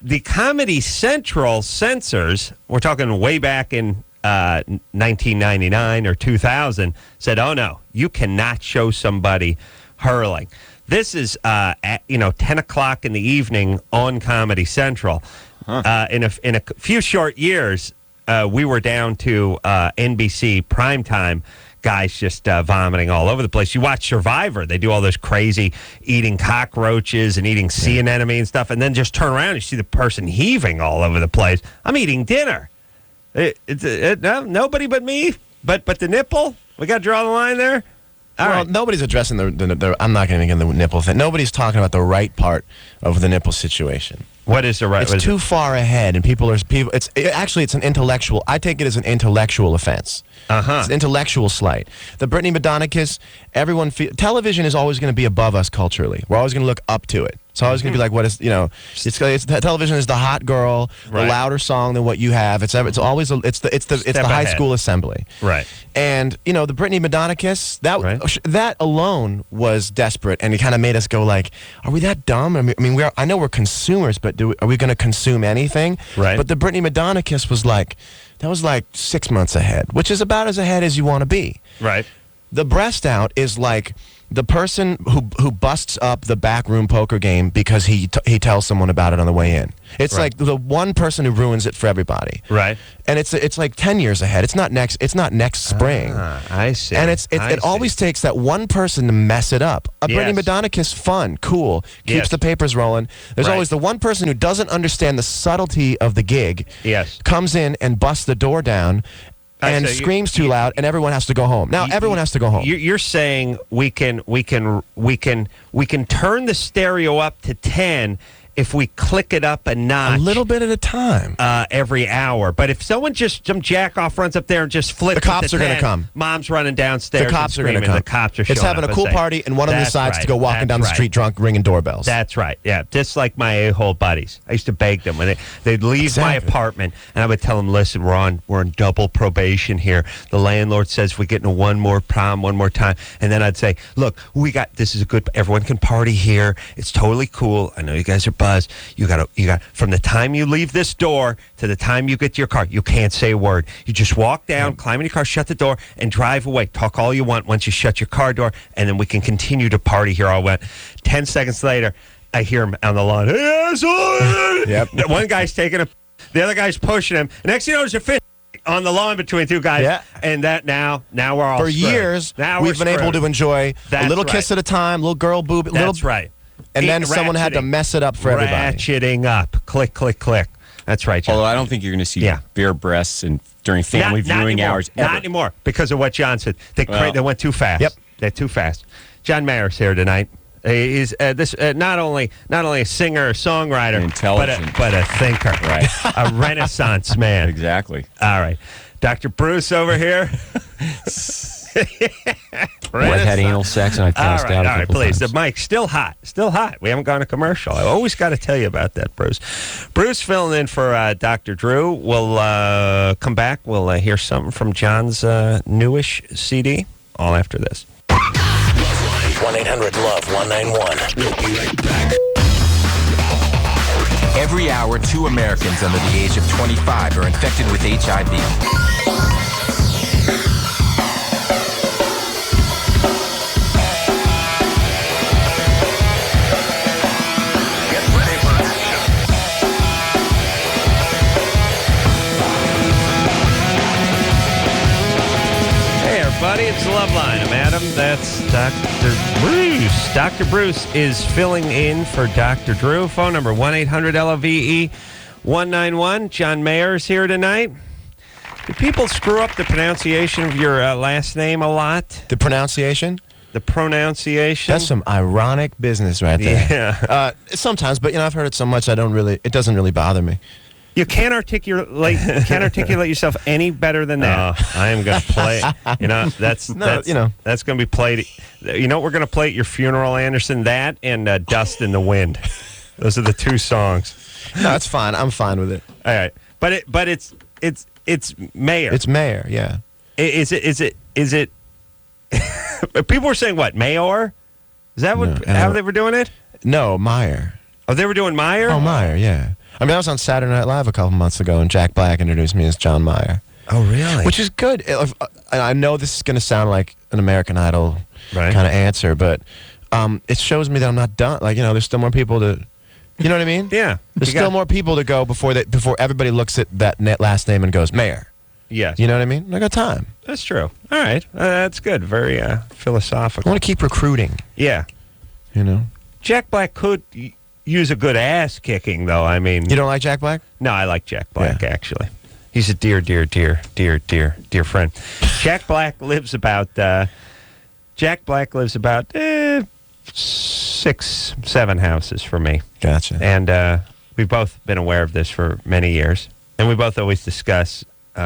[SPEAKER 3] The Comedy Central censors, we're talking way back in 1999 or 2000, said, oh, no, you cannot show somebody hurling. This is, at 10 o'clock in the evening on Comedy Central. Huh. In a few short years, we were down to NBC primetime guys just vomiting all over the place. You watch Survivor. They do all this crazy eating cockroaches and eating sea anemone and stuff, and then just turn around and you see the person heaving all over the place. I'm eating dinner. Nobody but me. But the nipple? We got to draw the line there?
[SPEAKER 5] Nobody's addressing the I'm not going to get the nipple thing. Nobody's talking about the right part of the nipple situation.
[SPEAKER 3] What is the right?
[SPEAKER 5] It's too far ahead, and it's an intellectual. I take it as an intellectual offense. It's an intellectual slight. The Brittany Madonna kiss. Television is always going to be above us culturally. We're always going to look up to it. It's always going to be like, what is, television is the hot girl, the louder song than what you have. It's always the high school assembly.
[SPEAKER 3] Right.
[SPEAKER 5] And the Brittany Madonna kiss, that alone was desperate, and it kind of made us go like, are we that dumb? I know we're consumers, but are we going to consume anything?
[SPEAKER 3] Right.
[SPEAKER 5] But the Brittany Madonna kiss was like 6 months ahead, which is about as ahead as you want to be.
[SPEAKER 3] Right.
[SPEAKER 5] The breast out is like The person who busts up the backroom poker game because he tells someone about it on the way in. It's
[SPEAKER 3] Right.
[SPEAKER 5] like the one person who ruins it for everybody.
[SPEAKER 3] Right.
[SPEAKER 5] And it's like 10 years ahead. It's not next spring.
[SPEAKER 3] I see.
[SPEAKER 5] And it always takes that one person to mess it up. A Bernie
[SPEAKER 3] Yes.
[SPEAKER 5] Madonna kiss, fun, cool, keeps
[SPEAKER 3] Yes.
[SPEAKER 5] the papers rolling. There's
[SPEAKER 3] Right.
[SPEAKER 5] always the one person who doesn't understand the subtlety of the gig.
[SPEAKER 3] Yes.
[SPEAKER 5] Comes in and busts the door down and
[SPEAKER 3] so you-
[SPEAKER 5] screams too loud, and everyone has to go home. Now everyone has to go home.
[SPEAKER 3] You're saying we can turn the stereo up to 10 if we click it up a notch.
[SPEAKER 5] A little bit at a time.
[SPEAKER 3] Every hour. But if some jack off runs up there and just flips
[SPEAKER 5] The cops
[SPEAKER 3] it to
[SPEAKER 5] are gonna
[SPEAKER 3] 10,
[SPEAKER 5] come.
[SPEAKER 3] Mom's running downstairs.
[SPEAKER 5] The cops
[SPEAKER 3] and
[SPEAKER 5] are going to
[SPEAKER 3] screaming.
[SPEAKER 5] come.
[SPEAKER 3] The cops are showing
[SPEAKER 5] It's having
[SPEAKER 3] up
[SPEAKER 5] a cool
[SPEAKER 3] and saying,
[SPEAKER 5] party, and one of them
[SPEAKER 3] "That's
[SPEAKER 5] decides
[SPEAKER 3] right.
[SPEAKER 5] to go walking
[SPEAKER 3] That's
[SPEAKER 5] down the
[SPEAKER 3] right.
[SPEAKER 5] street drunk, ringing doorbells.
[SPEAKER 3] That's right. Yeah, just like my a-hole buddies. I used to beg them when they'd leave my
[SPEAKER 5] Exactly.
[SPEAKER 3] apartment, and I would tell them, "Listen, we're on double probation here. The landlord says we get into one more time, and then I'd say, look, this is a good. Everyone can party here. It's totally cool. I know you guys are buzzed. You got from the time you leave this door to the time you get to your car, you can't say a word. You just walk down, climb in your car, shut the door, and drive away. Talk all you want once you shut your car door, and then we can continue to party here all wet." 10 seconds later, I hear him on the lawn. "Hey, asshole!"
[SPEAKER 5] Yep.
[SPEAKER 3] One guy's taking the other guy's pushing him. The next thing you know, there's a fist on the lawn between two guys.
[SPEAKER 5] Yeah.
[SPEAKER 3] And that now we're all
[SPEAKER 5] For
[SPEAKER 3] screwed.
[SPEAKER 5] years,
[SPEAKER 3] Now
[SPEAKER 5] we've been able to enjoy
[SPEAKER 3] That's
[SPEAKER 5] a little
[SPEAKER 3] right.
[SPEAKER 5] kiss at a time, little girl boob,
[SPEAKER 3] That's right.
[SPEAKER 5] and then someone had to
[SPEAKER 3] Ratcheting.
[SPEAKER 5] mess it up for everybody.
[SPEAKER 3] Ratcheting up. Click, click, click. That's right, John.
[SPEAKER 4] Although I don't think you're going to see
[SPEAKER 3] Yeah.
[SPEAKER 4] bare breasts and during family
[SPEAKER 3] Not
[SPEAKER 4] viewing
[SPEAKER 3] anymore.
[SPEAKER 4] hours ever.
[SPEAKER 3] Not anymore because of what John said. They
[SPEAKER 4] Well.
[SPEAKER 3] went too fast.
[SPEAKER 5] Yep.
[SPEAKER 3] They're too fast. John Mayer's here tonight. He's not only a singer or songwriter,
[SPEAKER 4] Intelligent.
[SPEAKER 3] but a thinker,
[SPEAKER 4] Right.
[SPEAKER 3] a Renaissance man.
[SPEAKER 4] Exactly.
[SPEAKER 3] All right, Dr. Bruce over here.
[SPEAKER 4] Wet had anal sex and I passed out a
[SPEAKER 3] All right,
[SPEAKER 4] couple
[SPEAKER 3] please.
[SPEAKER 4] times.
[SPEAKER 3] The mic's still hot. We haven't gone to commercial. I always got to tell you about that, Bruce. Bruce filling in for Dr. Drew. We'll come back. We'll hear something from John's newish CD. All after this.
[SPEAKER 1] 1-800-LOVE-191. We'll be right back.
[SPEAKER 7] Every hour, 2 Americans under the age of 25 are infected with HIV.
[SPEAKER 1] Get ready for action.
[SPEAKER 3] Hey, everybody. It's LoveLine. I'm Adam. That's Dr. Bruce. Dr. Bruce is filling in for Dr. Drew. Phone number 1-800-LOVE-191. John Mayer's here tonight. Do people screw up the pronunciation of your last name a lot?
[SPEAKER 5] The pronunciation?
[SPEAKER 3] The pronunciation?
[SPEAKER 5] That's some ironic business right there.
[SPEAKER 3] Yeah.
[SPEAKER 5] Sometimes, but I've heard it so much it doesn't really bother me.
[SPEAKER 3] You can't articulate yourself any better than that. I am going to play. That's going to be played. You know what we're going to play at your funeral, Anderson? That and "Dust in the Wind." Those are the two songs.
[SPEAKER 5] No, it's fine. I'm fine with it.
[SPEAKER 3] All right, but it's Mayor.
[SPEAKER 5] It's Mayor, yeah.
[SPEAKER 3] Is it? People were saying what? Mayor? Is that how they were doing it?
[SPEAKER 5] No, Meyer.
[SPEAKER 3] Oh, they were doing Meyer.
[SPEAKER 5] Oh, Meyer, yeah. I was on Saturday Night Live a couple months ago, and Jack Black introduced me as John Meyer.
[SPEAKER 3] Oh, really?
[SPEAKER 5] Which is good. And I know this is going to sound like an American Idol
[SPEAKER 3] Right.
[SPEAKER 5] kind of answer, but it shows me that I'm not done. There's still more people to... You know what I mean?
[SPEAKER 3] Yeah.
[SPEAKER 5] There's still more people to go before everybody looks at that last name and goes, Mayor.
[SPEAKER 3] Yes.
[SPEAKER 5] You know what I mean? I got time.
[SPEAKER 3] That's true. All right. That's good. Very
[SPEAKER 5] I
[SPEAKER 3] philosophical.
[SPEAKER 5] want to keep recruiting,
[SPEAKER 3] Yeah. Jack Black could use a good ass kicking, though. I mean,
[SPEAKER 5] You don't like Jack Black?
[SPEAKER 3] no, I like Jack Black,
[SPEAKER 5] Yeah.
[SPEAKER 3] actually. He's a dear friend. Jack Black lives about 6-7 houses from me.
[SPEAKER 5] Gotcha.
[SPEAKER 3] And we've both been aware of this for many years. And we both always discuss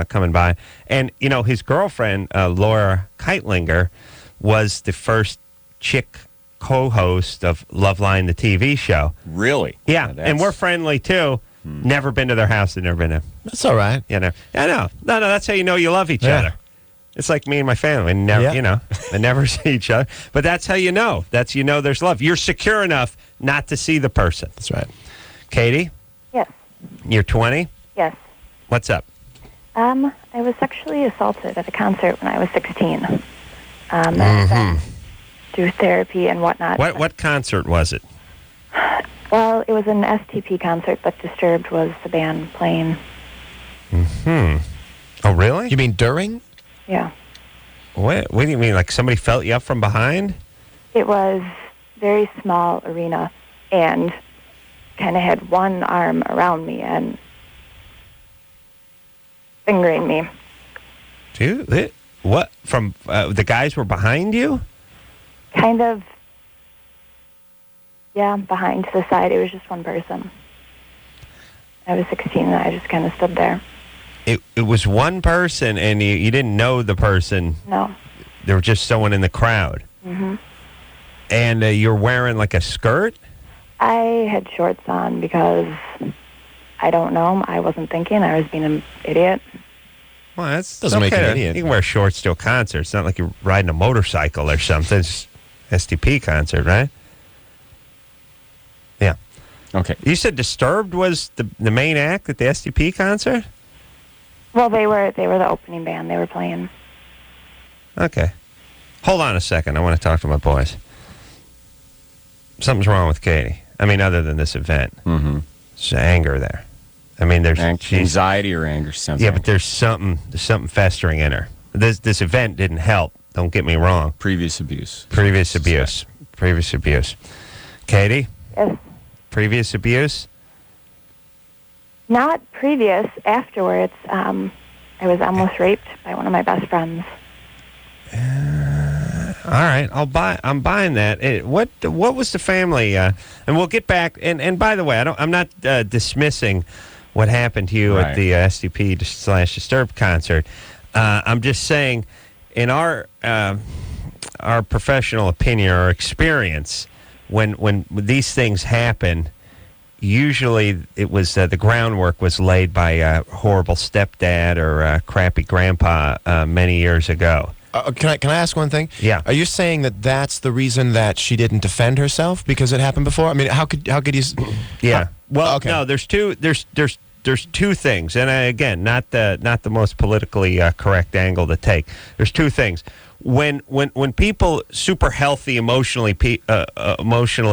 [SPEAKER 3] coming by. And, his girlfriend, Laura Keitlinger, was the first chick co-host of LoveLine, the TV show.
[SPEAKER 4] Really?
[SPEAKER 3] Yeah,
[SPEAKER 4] Now,
[SPEAKER 3] and we're friendly, too. Never been to their house. They've never been to.
[SPEAKER 5] That's all right.
[SPEAKER 3] I know. No, that's how you know you love each
[SPEAKER 5] Yeah.
[SPEAKER 3] other. It's like me and my family. Never,
[SPEAKER 5] Yeah.
[SPEAKER 3] they never see each other. But that's how you know. There's love. You're secure enough not to see the person.
[SPEAKER 5] That's right.
[SPEAKER 3] Katie,
[SPEAKER 6] Yes.
[SPEAKER 3] you're 20.
[SPEAKER 6] Yes.
[SPEAKER 3] What's up?
[SPEAKER 6] I was sexually assaulted at a concert when I was 16. through therapy and whatnot.
[SPEAKER 3] What concert was it?
[SPEAKER 6] Well, it was an STP concert, but Disturbed was the band playing.
[SPEAKER 3] Oh, really?
[SPEAKER 5] You mean during?
[SPEAKER 6] Yeah.
[SPEAKER 3] What do you mean? Like somebody felt you up from behind?
[SPEAKER 6] It was very small arena and kind of had one arm around me and fingering me.
[SPEAKER 3] Dude, what? From the guys were behind you?
[SPEAKER 6] Kind of, yeah, behind to the side. It was just one person. I was 16 and I just kind of stood there.
[SPEAKER 3] It was one person, and you didn't know the person.
[SPEAKER 6] No.
[SPEAKER 3] There was just someone in the crowd.
[SPEAKER 6] Mm-hmm.
[SPEAKER 3] And you're wearing like a skirt?
[SPEAKER 6] I had shorts on because, I don't know, I wasn't thinking. I was being an idiot.
[SPEAKER 3] Well, that's
[SPEAKER 5] Doesn't make you an idiot.
[SPEAKER 3] You can wear shorts to a concert. It's not like you're riding a motorcycle or something. It's STP concert, right? Yeah.
[SPEAKER 4] Okay.
[SPEAKER 3] You said Disturbed was the main act at the STP concert?
[SPEAKER 6] Well, they were the opening band. They were playing.
[SPEAKER 3] Okay. Hold on a second. I want to talk to my boys. Something's wrong with Katie. I mean, other than this event.
[SPEAKER 4] Mm-hmm.
[SPEAKER 3] There's anger there. I mean, there's
[SPEAKER 4] anxiety or anger.
[SPEAKER 3] Yeah, but there's something festering in her. This event didn't help. Don't get me wrong.
[SPEAKER 4] Previous abuse.
[SPEAKER 3] Previous abuse. Katie?
[SPEAKER 6] Yes.
[SPEAKER 3] Previous abuse?
[SPEAKER 6] Not previous. Afterwards, I was almost raped by one of my best friends.
[SPEAKER 3] All right, I'm buying that. What was the family? And we'll get back. And by the way, I'm not dismissing what happened to you at the STP/Disturbed concert. I'm just saying, in our professional opinion or experience, when these things happen, usually it was the groundwork was laid by a horrible stepdad or a crappy grandpa many years ago.
[SPEAKER 5] Can I ask one thing?
[SPEAKER 3] Yeah.
[SPEAKER 5] Are you saying that that's the reason that she didn't defend herself because it happened before? I mean, how could you?
[SPEAKER 3] Yeah. Well,
[SPEAKER 5] okay.
[SPEAKER 3] No. There's two things, and again, not the most politically correct angle to take. There's two things. When people super healthy, emotionally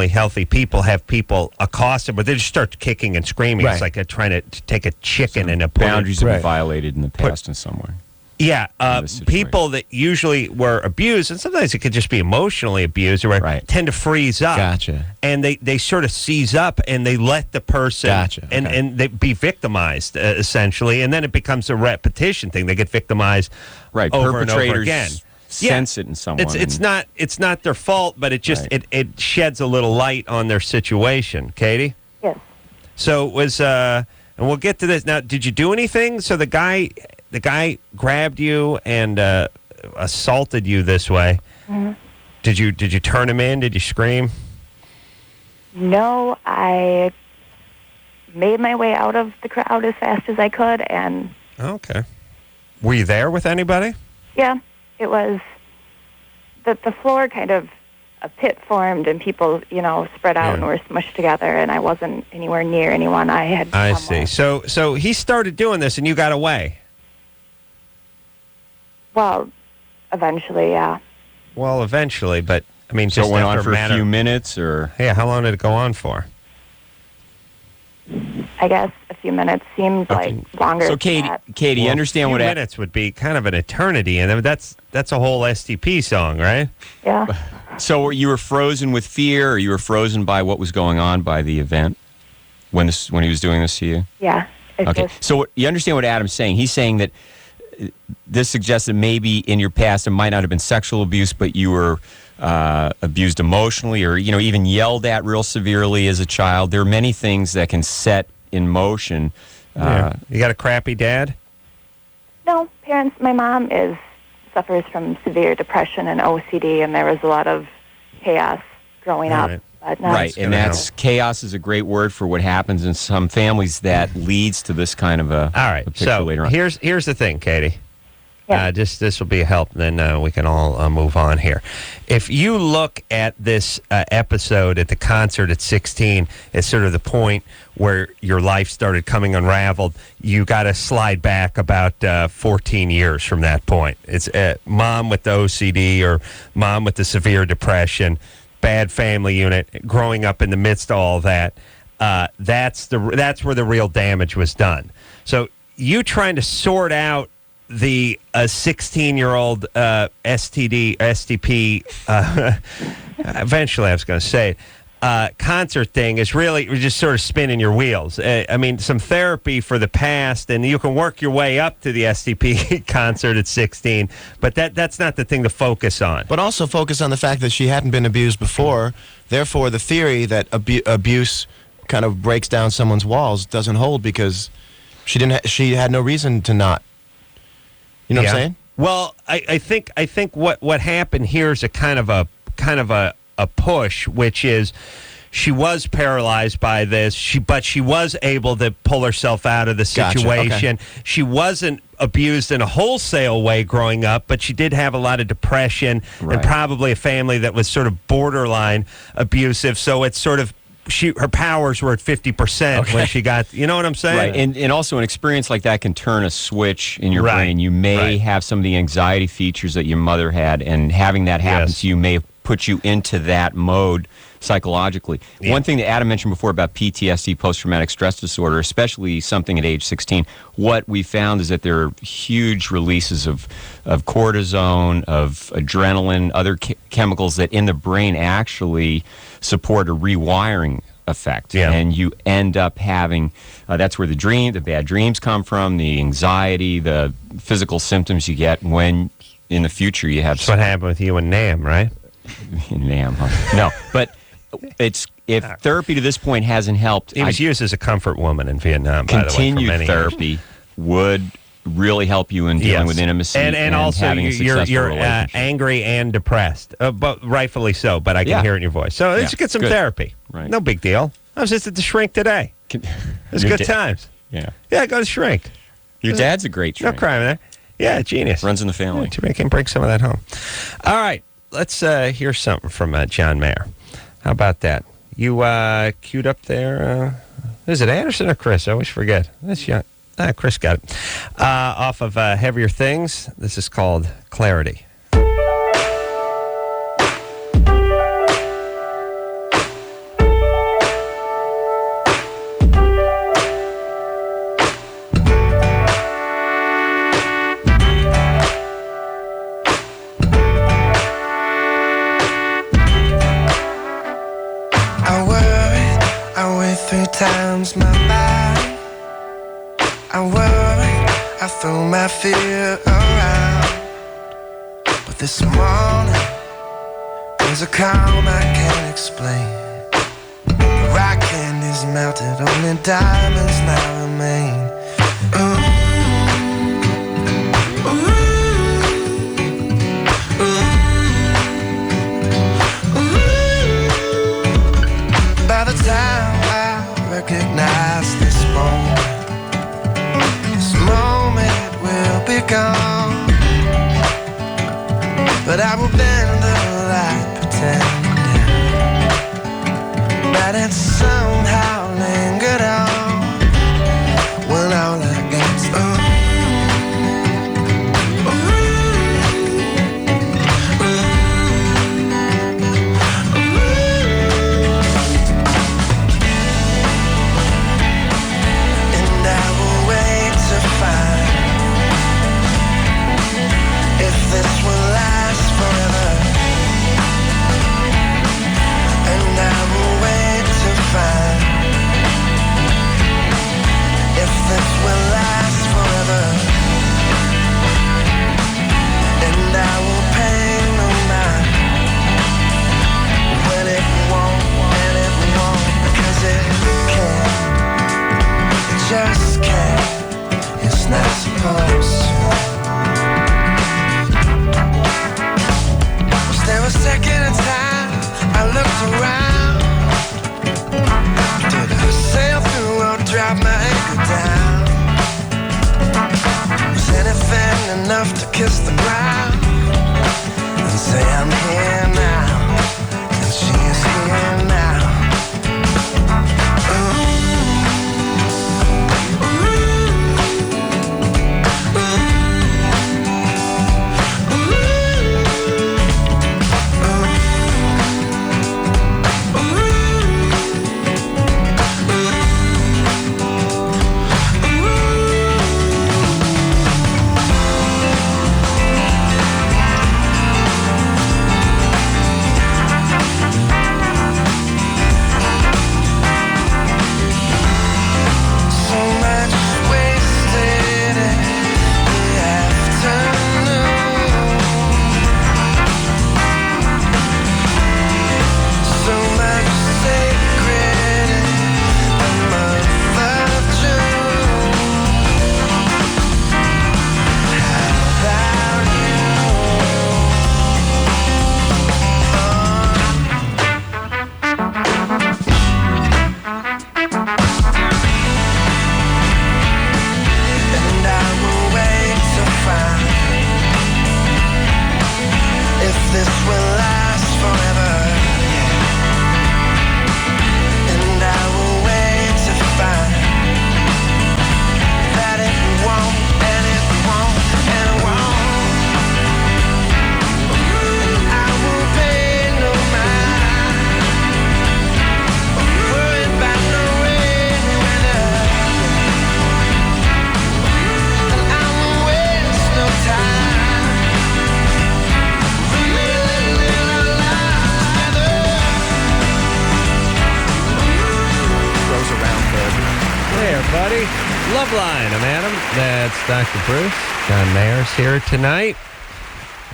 [SPEAKER 3] healthy people have people accosted, but they just start kicking and screaming.
[SPEAKER 5] Right.
[SPEAKER 3] It's like trying to take a chicken and a
[SPEAKER 4] boundaries have
[SPEAKER 5] Right.
[SPEAKER 4] been violated in the past in some way.
[SPEAKER 3] Yeah, people that usually were abused, and sometimes it could just be emotionally abused, or tend to freeze up.
[SPEAKER 5] Gotcha.
[SPEAKER 3] And they sort of seize up, and they let the person and they be victimized, essentially, and then it becomes a repetition thing. They get victimized over and over again.
[SPEAKER 4] Sense it in someone.
[SPEAKER 3] It's not their fault, but it just it sheds a little light on their situation. Katie?
[SPEAKER 6] Yes.
[SPEAKER 3] So it was, and we'll get to this. Now, did you do anything? So the guy grabbed you and assaulted you this way.
[SPEAKER 6] Mm-hmm.
[SPEAKER 3] Did you turn him in? Did you scream?
[SPEAKER 6] No, I made my way out of the crowd as fast as I could, and
[SPEAKER 3] Okay. Were you there with anybody?
[SPEAKER 6] yeah, it was the floor kind of a pit formed, and people spread out and were smushed together, and I wasn't anywhere near anyone. I
[SPEAKER 3] see. So he started doing this, and you got away.
[SPEAKER 6] Well, eventually, yeah.
[SPEAKER 3] Well, eventually, but I mean,
[SPEAKER 4] So
[SPEAKER 3] just
[SPEAKER 4] it went
[SPEAKER 3] after
[SPEAKER 4] on for a few minutes, or
[SPEAKER 3] Yeah, how long did it go on for?
[SPEAKER 6] I guess a few minutes seemed like longer.
[SPEAKER 4] So,
[SPEAKER 6] than that.
[SPEAKER 4] Katie,
[SPEAKER 3] Well,
[SPEAKER 4] understand
[SPEAKER 3] a
[SPEAKER 4] what
[SPEAKER 3] few minutes would be kind of an eternity, and that's a whole STP song, right?
[SPEAKER 6] Yeah.
[SPEAKER 4] So you were frozen with fear, or you were frozen by what was going on by the event when he was doing this to you?
[SPEAKER 6] Yeah.
[SPEAKER 4] Okay. So you understand what Adam's saying? He's saying that this suggests that maybe in your past it might not have been sexual abuse, but you were abused emotionally, or even yelled at real severely as a child. There are many things that can set in motion.
[SPEAKER 3] You got a crappy dad?
[SPEAKER 6] No, parents. My mom suffers from severe depression and OCD, and there was a lot of chaos growing up.
[SPEAKER 3] Right.
[SPEAKER 6] But no.
[SPEAKER 4] Right, and chaos is a great word for what happens in some families that leads to this kind of a
[SPEAKER 3] All right.
[SPEAKER 4] picture
[SPEAKER 3] So
[SPEAKER 4] later on.
[SPEAKER 3] here's the thing, Katie.
[SPEAKER 6] Yeah.
[SPEAKER 3] This will be a help, and then we can all move on here. If you look at this episode at the concert at 16, it's sort of the point where your life started coming unraveled. You got to slide back about 14 years from that point. It's mom with the OCD or mom with the severe depression, bad family unit, growing up in the midst of all that. That's where the real damage was done. So you trying to sort out the 16-year-old STP, eventually I was going to say it, concert thing is really just sort of spinning your wheels. I mean, some therapy for the past, and you can work your way up to the STP concert at 16, but that's not the thing to focus on.
[SPEAKER 5] But also focus on the fact that she hadn't been abused before. Therefore, the theory that abuse kind of breaks down someone's walls doesn't hold because she had no reason to not. You know what I'm saying?
[SPEAKER 3] Well, I think what happened here is a kind of a push, which is she was paralyzed by this, but she was able to pull herself out of the situation.
[SPEAKER 5] Gotcha, okay.
[SPEAKER 3] She wasn't abused in a wholesale way growing up, but she did have a lot of depression and probably a family that was sort of borderline abusive. So it's sort of her powers were at 50% when she got, you know what I'm saying?
[SPEAKER 4] Right, and also an experience like that can turn a switch in your brain. You may have some of the anxiety features that your mother had, and having that happen to you may have put you into that mode psychologically. One thing that Adam mentioned before about PTSD, post-traumatic stress disorder, especially something at age 16, what we found is that there are huge releases of cortisone, of adrenaline, other chemicals that in the brain actually support a rewiring effect. And you end up having, that's where the bad dreams come from, the anxiety, the physical symptoms you get when in the future you have...
[SPEAKER 3] That's what happened with you and Nam, right?
[SPEAKER 4] Nam, huh? No, but if therapy to this point hasn't helped...
[SPEAKER 3] He was used as a comfort woman in Vietnam, by the way, for many
[SPEAKER 4] continued therapy would really help you in dealing with intimacy and
[SPEAKER 3] also
[SPEAKER 4] having a successful
[SPEAKER 3] you're
[SPEAKER 4] relationship.
[SPEAKER 3] angry and depressed, but rightfully so, but I can hear it in your voice. So let's get some therapy.
[SPEAKER 4] Right.
[SPEAKER 3] No big deal. I was just at the shrink today. It was good times.
[SPEAKER 4] Yeah,
[SPEAKER 3] go to shrink.
[SPEAKER 4] Your dad's a great shrink.
[SPEAKER 3] No crime there. Yeah, genius.
[SPEAKER 4] Runs in the family.
[SPEAKER 3] We can bring some of that home. All right, let's hear something from John Mayer. How about that? You queued up there. Is it Anderson or Chris? I always forget. That's young. Chris got it. Off of Heavier Things. This is called Clarity.
[SPEAKER 8] I weighed 3 times my body. I worry, I throw my fear around. But this morning, there's a calm I can't explain. The rock candy's melted, only diamonds now remain. By the time I recognize this moment will be gone. But I will bend the light, pretending that it somehow lingered on. When all I get is and I will wait to find if this will last forever. And I will wait to find if this will last forever. And I will pay no mind when it won't, and it won't, because it can't. It just can't. It's not supposed to. Was there a second in time I looked around? Did I sail through or drop my anchor down? Was anything enough? enough to kiss the ground and say I'm here now, and she is here now.
[SPEAKER 3] Buddy, LoveLine. I'm Adam. That's Dr. Bruce. John Mayer's here tonight.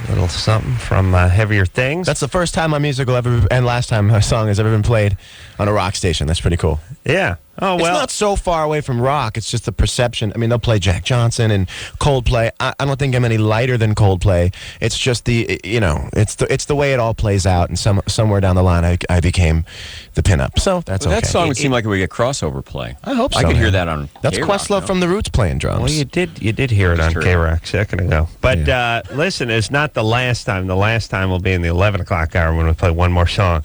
[SPEAKER 3] A little something from Heavier Things.
[SPEAKER 5] That's the first time my music will ever, and last time my song has ever been played on a rock station. That's pretty cool.
[SPEAKER 3] Yeah. Oh, well.
[SPEAKER 5] It's not so far away from rock. It's just the perception. I mean, they'll play Jack Johnson and Coldplay. I don't think I'm any lighter than Coldplay. It's just the, it's the way it all plays out. And somewhere down the line, I became the pinup. So that's okay.
[SPEAKER 4] That song would seem like it would get crossover play.
[SPEAKER 5] I hope so.
[SPEAKER 4] I could
[SPEAKER 5] man.
[SPEAKER 4] hear that on
[SPEAKER 5] That's
[SPEAKER 4] K-Rock,
[SPEAKER 5] Questlove from the Roots playing drums.
[SPEAKER 3] Well, you did hear it on K-Rock a second ago. But listen, it's not the last time. The last time will be in the 11 o'clock hour when we play one more song.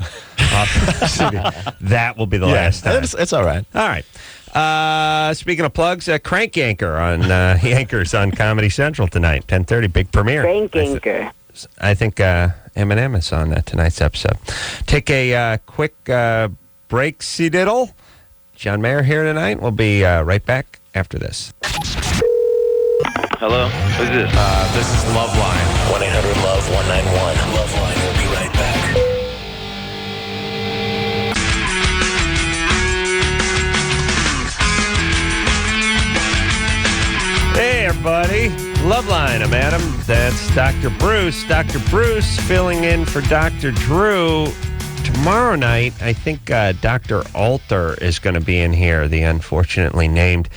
[SPEAKER 3] That will be the last time.
[SPEAKER 5] It's all right.
[SPEAKER 3] All right. Speaking of plugs, Crank Yanker on Yankers on Comedy Central tonight, 10:30, big premiere.
[SPEAKER 9] Crank Yanker.
[SPEAKER 3] I think Eminem is on tonight's episode. Take a quick break, C-diddle. John Mayer here tonight. We'll be right back after this.
[SPEAKER 10] Hello? Who's this?
[SPEAKER 1] This is LoveLine. 1-800-LOVE-191. LoveLine will be right back.
[SPEAKER 3] Hey, everybody. LoveLine. I'm Adam. That's Dr. Bruce. Dr. Bruce filling in for Dr. Drew. Tomorrow night, I think Dr. Alter is going to be in here, the unfortunately named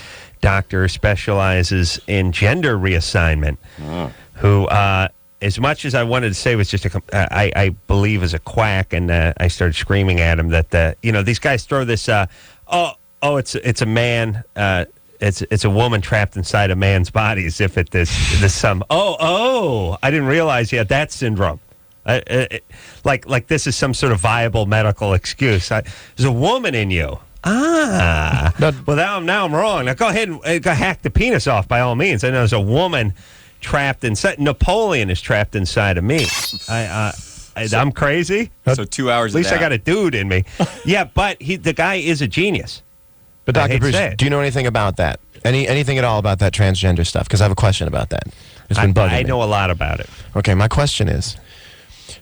[SPEAKER 3] doctor specializes in gender reassignment, who, as much as I wanted to say was just I believe is a quack, and I started screaming at him that, these guys throw this, it's a man, it's a woman trapped inside a man's body as if it is some, I didn't realize you had that syndrome. Like this is some sort of viable medical excuse. There's a woman in you. Well, now I'm wrong. Now go ahead and go hack the penis off by all means. I know there's a woman trapped inside. Napoleon is trapped inside of me. I'm crazy.
[SPEAKER 4] So 2 hours.
[SPEAKER 3] At least I got a dude in me. Yeah, but the guy is a genius.
[SPEAKER 5] But Dr. Bruce, do you know anything about that? Anything at all about that transgender stuff? Because I have a question about that. It's been bugging me.
[SPEAKER 3] I know a lot about it.
[SPEAKER 5] Okay, my question is,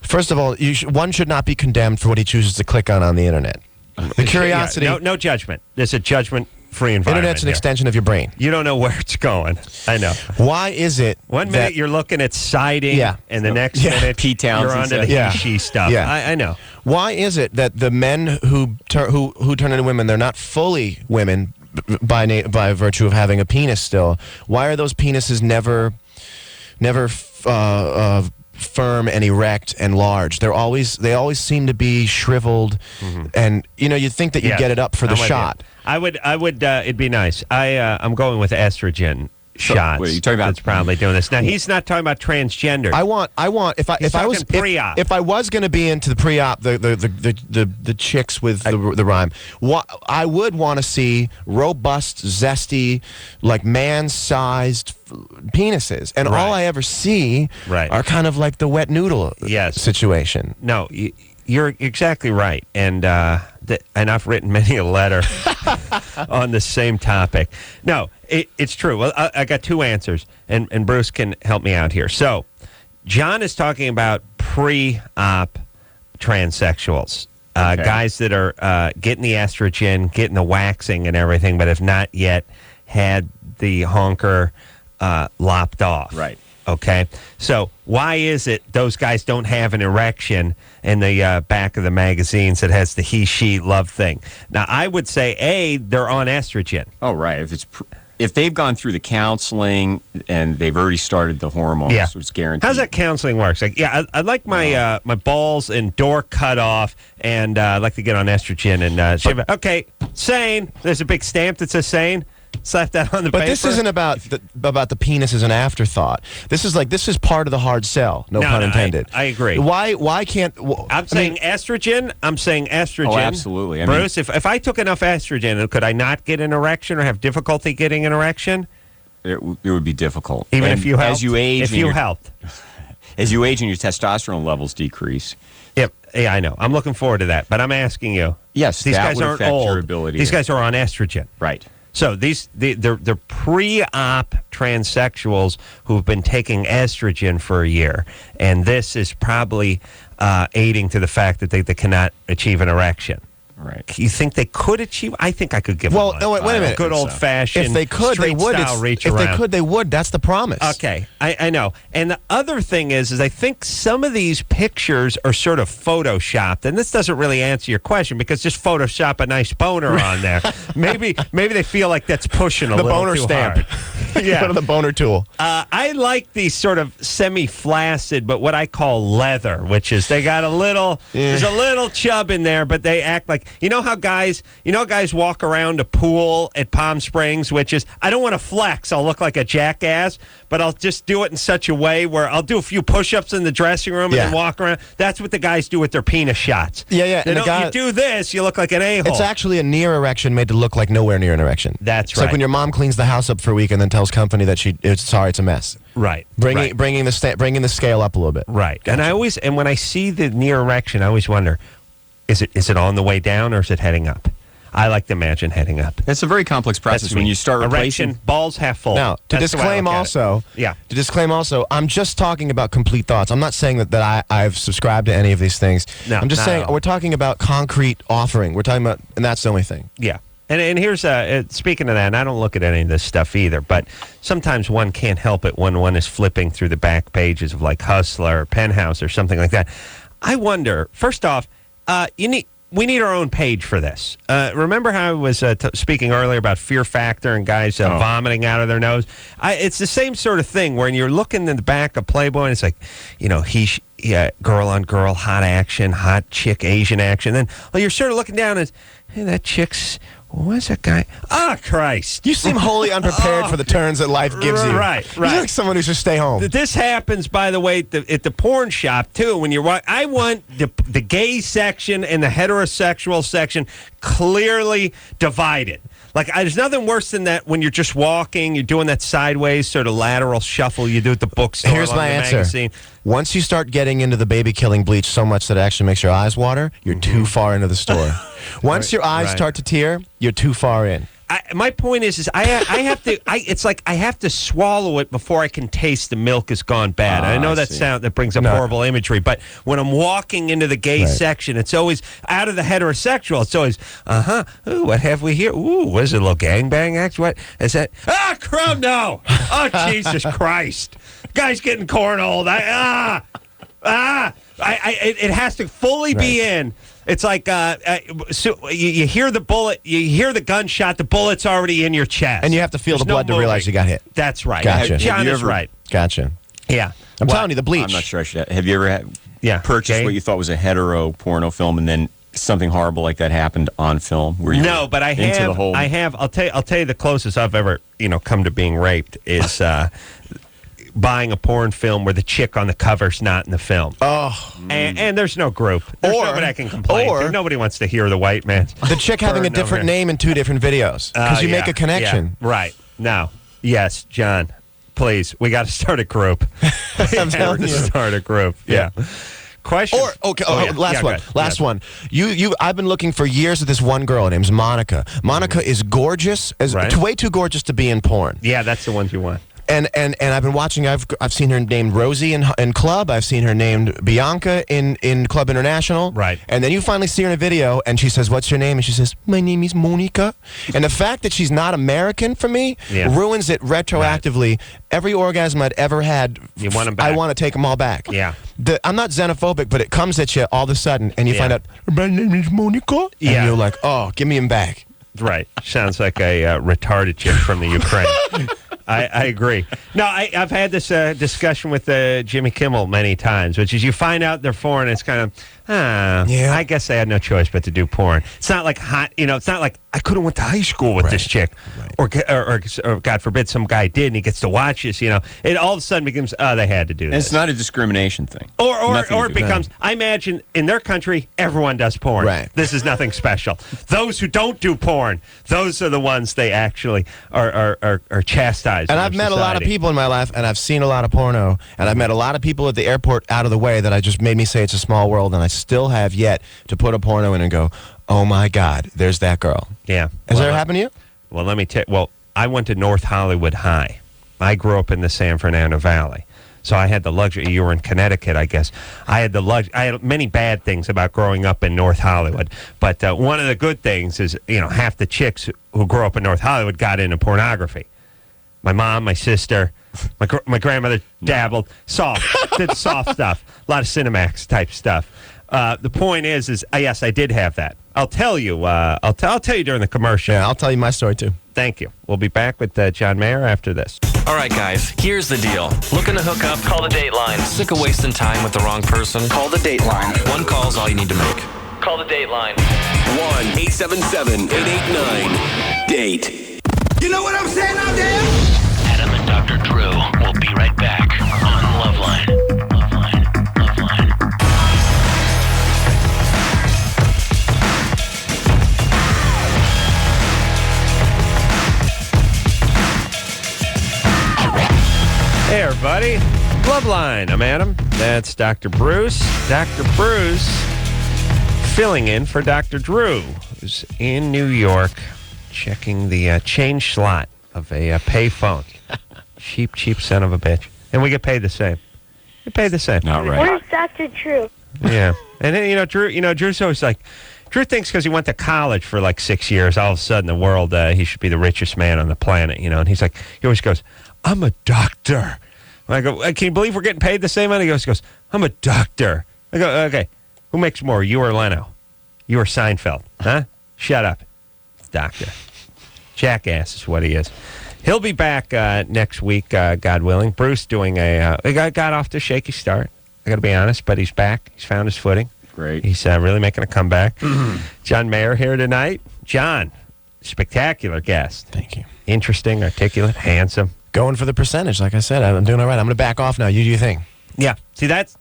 [SPEAKER 5] first of all, one should not be condemned for what he chooses to click on the internet. The curiosity.
[SPEAKER 3] No judgment. There's a judgment-free environment.
[SPEAKER 5] Internet's an extension of your brain.
[SPEAKER 3] You don't know where it's going. I know.
[SPEAKER 5] Why is it?
[SPEAKER 3] 1 minute you're looking at siding, and the next minute
[SPEAKER 4] P-Towns
[SPEAKER 3] you're onto the he-she stuff.
[SPEAKER 5] Yeah.
[SPEAKER 3] I know.
[SPEAKER 5] Why is it that the men who turn into women, they're not fully women by virtue of having a penis still? Why are those penises never firm and erect and large? They always seem to be shriveled, and you'd think that you'd get it up for the shot.
[SPEAKER 3] I would it'd be nice. I'm going with estrogen shots.
[SPEAKER 4] What are you talking about?
[SPEAKER 3] That's probably doing this. Now he's not talking about transgender.
[SPEAKER 5] I want if I was going to be into the pre-op the chicks with the rhyme, I would want to see robust, zesty, like man-sized penises, and all I ever see are kind of like the wet noodle situation.
[SPEAKER 3] No, you're exactly right, and I've written many a letter on the same topic. No, it's true. Well, I got two answers, and Bruce can help me out here. So, John is talking about pre-op transsexuals, guys that are getting the estrogen, getting the waxing and everything, but have not yet had the honker lopped off.
[SPEAKER 4] Right.
[SPEAKER 3] Okay, so why is it those guys don't have an erection in the back of the magazines that has the he, she, love thing? Now, I would say, A, they're on estrogen.
[SPEAKER 4] Oh, right. If they've gone through the counseling and they've already started the hormones, so it's guaranteed.
[SPEAKER 3] How's that counseling works? Like, I'd like my my balls and door cut off, and I'd like to get on estrogen. And okay, sane. There's a big stamp that says sane. Slap that on the paper.
[SPEAKER 5] But this isn't about the penis as an afterthought. This is part of the hard sell. No pun intended.
[SPEAKER 3] I agree.
[SPEAKER 5] Why can't?
[SPEAKER 3] I'm saying estrogen.
[SPEAKER 4] Oh, absolutely.
[SPEAKER 3] Bruce, if I took enough estrogen, could I not get an erection or have difficulty getting an erection?
[SPEAKER 4] It would be difficult.
[SPEAKER 3] Even if you helped?
[SPEAKER 4] As you age,
[SPEAKER 3] if you helped.
[SPEAKER 4] As you age and your testosterone levels decrease.
[SPEAKER 3] Yep. Yeah, I know. I'm looking forward to that. But I'm asking you.
[SPEAKER 4] Yes,
[SPEAKER 3] these guys
[SPEAKER 4] would
[SPEAKER 3] aren't
[SPEAKER 4] affect
[SPEAKER 3] old.
[SPEAKER 4] your ability.
[SPEAKER 3] These guys are on estrogen.
[SPEAKER 4] Right.
[SPEAKER 3] So they're pre-op transsexuals who've been taking estrogen for a year, and this is probably aiding to the fact that they cannot achieve an erection.
[SPEAKER 4] Right.
[SPEAKER 3] You think they could achieve? I think I could give them
[SPEAKER 5] wait a minute.
[SPEAKER 3] Good old-fashioned
[SPEAKER 5] If they could, they would. If they could, they would. That's the promise.
[SPEAKER 3] Okay, I know. And the other thing is I think some of these pictures are sort of photoshopped, and this doesn't really answer your question because just Photoshop a nice boner on there. maybe they feel like that's pushing a
[SPEAKER 5] the
[SPEAKER 3] little
[SPEAKER 5] boner
[SPEAKER 3] too
[SPEAKER 5] stamp.
[SPEAKER 3] hard. Yeah,
[SPEAKER 5] go to the boner tool.
[SPEAKER 3] I like these sort of semi-flaccid, but what I call leather, which is they got there's a little chub in there, but they act like. You know how guys walk around a pool at Palm Springs, which is, I don't want to flex. I'll look like a jackass, but I'll just do it in such a way where I'll do a few push-ups in the dressing room and then walk around. That's what the guys do with their penis shots.
[SPEAKER 5] Yeah.
[SPEAKER 3] You do this, you look like an a-hole.
[SPEAKER 5] It's actually a near erection made to look like nowhere near an erection.
[SPEAKER 3] That's
[SPEAKER 5] right. It's like when your mom cleans the house up for a week and then tells company that it's a mess.
[SPEAKER 3] Right.
[SPEAKER 5] Bringing the scale up a little bit.
[SPEAKER 3] Right. Gotcha. And when I see the near erection, I always wonder, is it on the way down or is it heading up? I like to imagine heading up.
[SPEAKER 4] It's a very complex process when you start replacing.
[SPEAKER 3] Erection, balls half full.
[SPEAKER 5] Now, to disclaim also, I'm just talking about complete thoughts. I'm not saying that I've subscribed to any of these things.
[SPEAKER 3] No,
[SPEAKER 5] I'm just saying we're talking about concrete offering. We're talking about, and that's the only thing.
[SPEAKER 3] Yeah. And here's, speaking of that, and I don't look at any of this stuff either, but sometimes one can't help it when one is flipping through the back pages of like Hustler or Penthouse or something like that. I wonder, first off, we need our own page for this. Remember how I was speaking earlier about fear factor and guys vomiting out of their nose? It's the same sort of thing where you're looking in the back of Playboy and it's like, girl on girl, hot action, hot chick, Asian action. Then you're sort of looking down and hey, that chick's... What's that guy? Oh, Christ.
[SPEAKER 5] You seem wholly unprepared for the turns that life gives you.
[SPEAKER 3] Right.
[SPEAKER 5] You're like someone who should stay home.
[SPEAKER 3] This happens, by the way, at the porn shop, too. When I want the gay section and the heterosexual section clearly divided. Like, there's nothing worse than that when you're just walking, you're doing that sideways sort of lateral shuffle you do at the bookstore.
[SPEAKER 5] Here's my answer. Magazine. Once you start getting into the baby-killing bleach so much that it actually makes your eyes water, you're too far into the store. Once your eyes start to tear, you're too far in.
[SPEAKER 3] My point is I have to. It's like I have to swallow it before I can taste the milk has gone bad. I know that brings up horrible imagery, but when I'm walking into the gay section, it's always out of the heterosexual. It's always Ooh, what have we here? Ooh, what is it? A little gangbang act? What is that? Crumb! No! Oh, Jesus Christ! Guy's getting cornholed. It has to fully be in. It's like so you hear the bullet, you hear the gunshot, the bullet's already in your chest.
[SPEAKER 5] And you have to feel the blood to realize you got hit.
[SPEAKER 3] That's right.
[SPEAKER 5] Gotcha.
[SPEAKER 3] John is right.
[SPEAKER 5] Gotcha.
[SPEAKER 3] Yeah.
[SPEAKER 5] I'm telling you, the bleach.
[SPEAKER 4] I'm not sure I should have you ever purchased what you thought was a hetero porno film and then something horrible like that happened on film? Where you
[SPEAKER 3] No,
[SPEAKER 4] were
[SPEAKER 3] but I
[SPEAKER 4] into
[SPEAKER 3] have.
[SPEAKER 4] the whole...
[SPEAKER 3] I have. I'll tell you the closest I've ever come to being raped is buying a porn film where the chick on the cover's not in the film.
[SPEAKER 5] Oh.
[SPEAKER 3] And there's no group. There's nobody I can complain to. Nobody wants to hear the white man.
[SPEAKER 5] The chick having a different name in 2 different videos because you make a connection.
[SPEAKER 3] Yeah. Right. Now, yes, John, please, we got to start a group.
[SPEAKER 5] I'm telling you.
[SPEAKER 3] Start a group. Yeah. Question.
[SPEAKER 5] Last one. I've been looking for years at this one girl. Her name's Monica. Monica is gorgeous, way too gorgeous to be in porn.
[SPEAKER 3] Yeah, that's the ones you want.
[SPEAKER 5] And I've been watching. I've seen her named Rosie in Club. I've seen her named Bianca in Club International.
[SPEAKER 3] Right.
[SPEAKER 5] And then you finally see her in a video, and she says, "What's your name?" And she says, "My name is Monica." And the fact that she's not American for me ruins it retroactively. Right. Every orgasm I'd ever had,
[SPEAKER 3] you want them back.
[SPEAKER 5] I want to take them all back.
[SPEAKER 3] Yeah.
[SPEAKER 5] I'm not xenophobic, but it comes at you all of a sudden, and you find out, "My name is Monica," and you're like, "Oh, give me him back."
[SPEAKER 3] Right. Sounds like a retarded chick from the Ukraine. I agree. No, I've had this discussion with Jimmy Kimmel many times, which is you find out they're foreign, it's kind of, I guess I had no choice but to do porn. It's not like hot, it's not like I could have went to high school with this chick, or God forbid some guy did and he gets to watch this, It all of a sudden becomes, they had to do this.
[SPEAKER 4] And it's not a discrimination thing.
[SPEAKER 3] Or it becomes, I imagine in their country, everyone does porn.
[SPEAKER 5] Right.
[SPEAKER 3] This is nothing special. Those who don't do porn, those are the ones they actually are chastised.
[SPEAKER 5] And I've met a lot of people in my life, and I've seen a lot of porno, and I've met a lot of people at the airport out of the way that I just made me say it's a small world, and I still have yet to put a porno in and go, oh my God, there's that girl.
[SPEAKER 3] Yeah.
[SPEAKER 5] Has that ever happened to you?
[SPEAKER 3] Well, let me tell you. Well, I went to North Hollywood High. I grew up in the San Fernando Valley. So I had the luxury. You were in Connecticut, I guess. I had many bad things about growing up in North Hollywood. But one of the good things is, half the chicks who grew up in North Hollywood got into pornography. My mom, my sister, my grandmother dabbled, did soft stuff, a lot of Cinemax type stuff. The point is yes, I did have that. I'll tell you. I'll tell you during the commercial.
[SPEAKER 5] Yeah, I'll tell you my story too.
[SPEAKER 3] Thank you. We'll be back with John Mayer after this.
[SPEAKER 9] All right, guys, here's the deal. Looking to hook up? Call the Dateline. Sick of wasting time with the wrong person? Call the Dateline. One call's all you need to make. Call the Dateline.
[SPEAKER 10] 1-877-889-DATE.
[SPEAKER 8] You know what I'm saying out there?
[SPEAKER 9] Adam and Dr. Drew will be right back on LoveLine. LoveLine. LoveLine.
[SPEAKER 3] Hey, everybody. LoveLine. I'm Adam. That's Dr. Bruce. Dr. Bruce filling in for Dr. Drew, who's in New York checking the change slot of a pay phone. Cheap son of a bitch. And we get paid the same. Get paid the same.
[SPEAKER 4] Not right.
[SPEAKER 6] Where's Dr. Drew?
[SPEAKER 3] Yeah. And then, Drew's always like, Drew thinks because he went to college for like 6 years, all of a sudden the world, he should be the richest man on the planet, and he's like, he always goes, I'm a doctor. I go, can you believe we're getting paid the same money? He goes, I'm a doctor. I go, okay, who makes more, you or Leno? You or Seinfeld? Huh? Shut up. Doctor. Jackass is what he is. He'll be back next week, God willing. Bruce doing got off to a shaky start. I got to be honest, but he's back. He's found his footing.
[SPEAKER 4] Great.
[SPEAKER 3] He's really making a comeback. John Mayer here tonight. John, spectacular guest.
[SPEAKER 5] Thank you.
[SPEAKER 3] Interesting, articulate, handsome.
[SPEAKER 5] Going for the percentage, like I said. I'm doing all right. I'm going to back off now. You do your thing.
[SPEAKER 3] Yeah. See, that's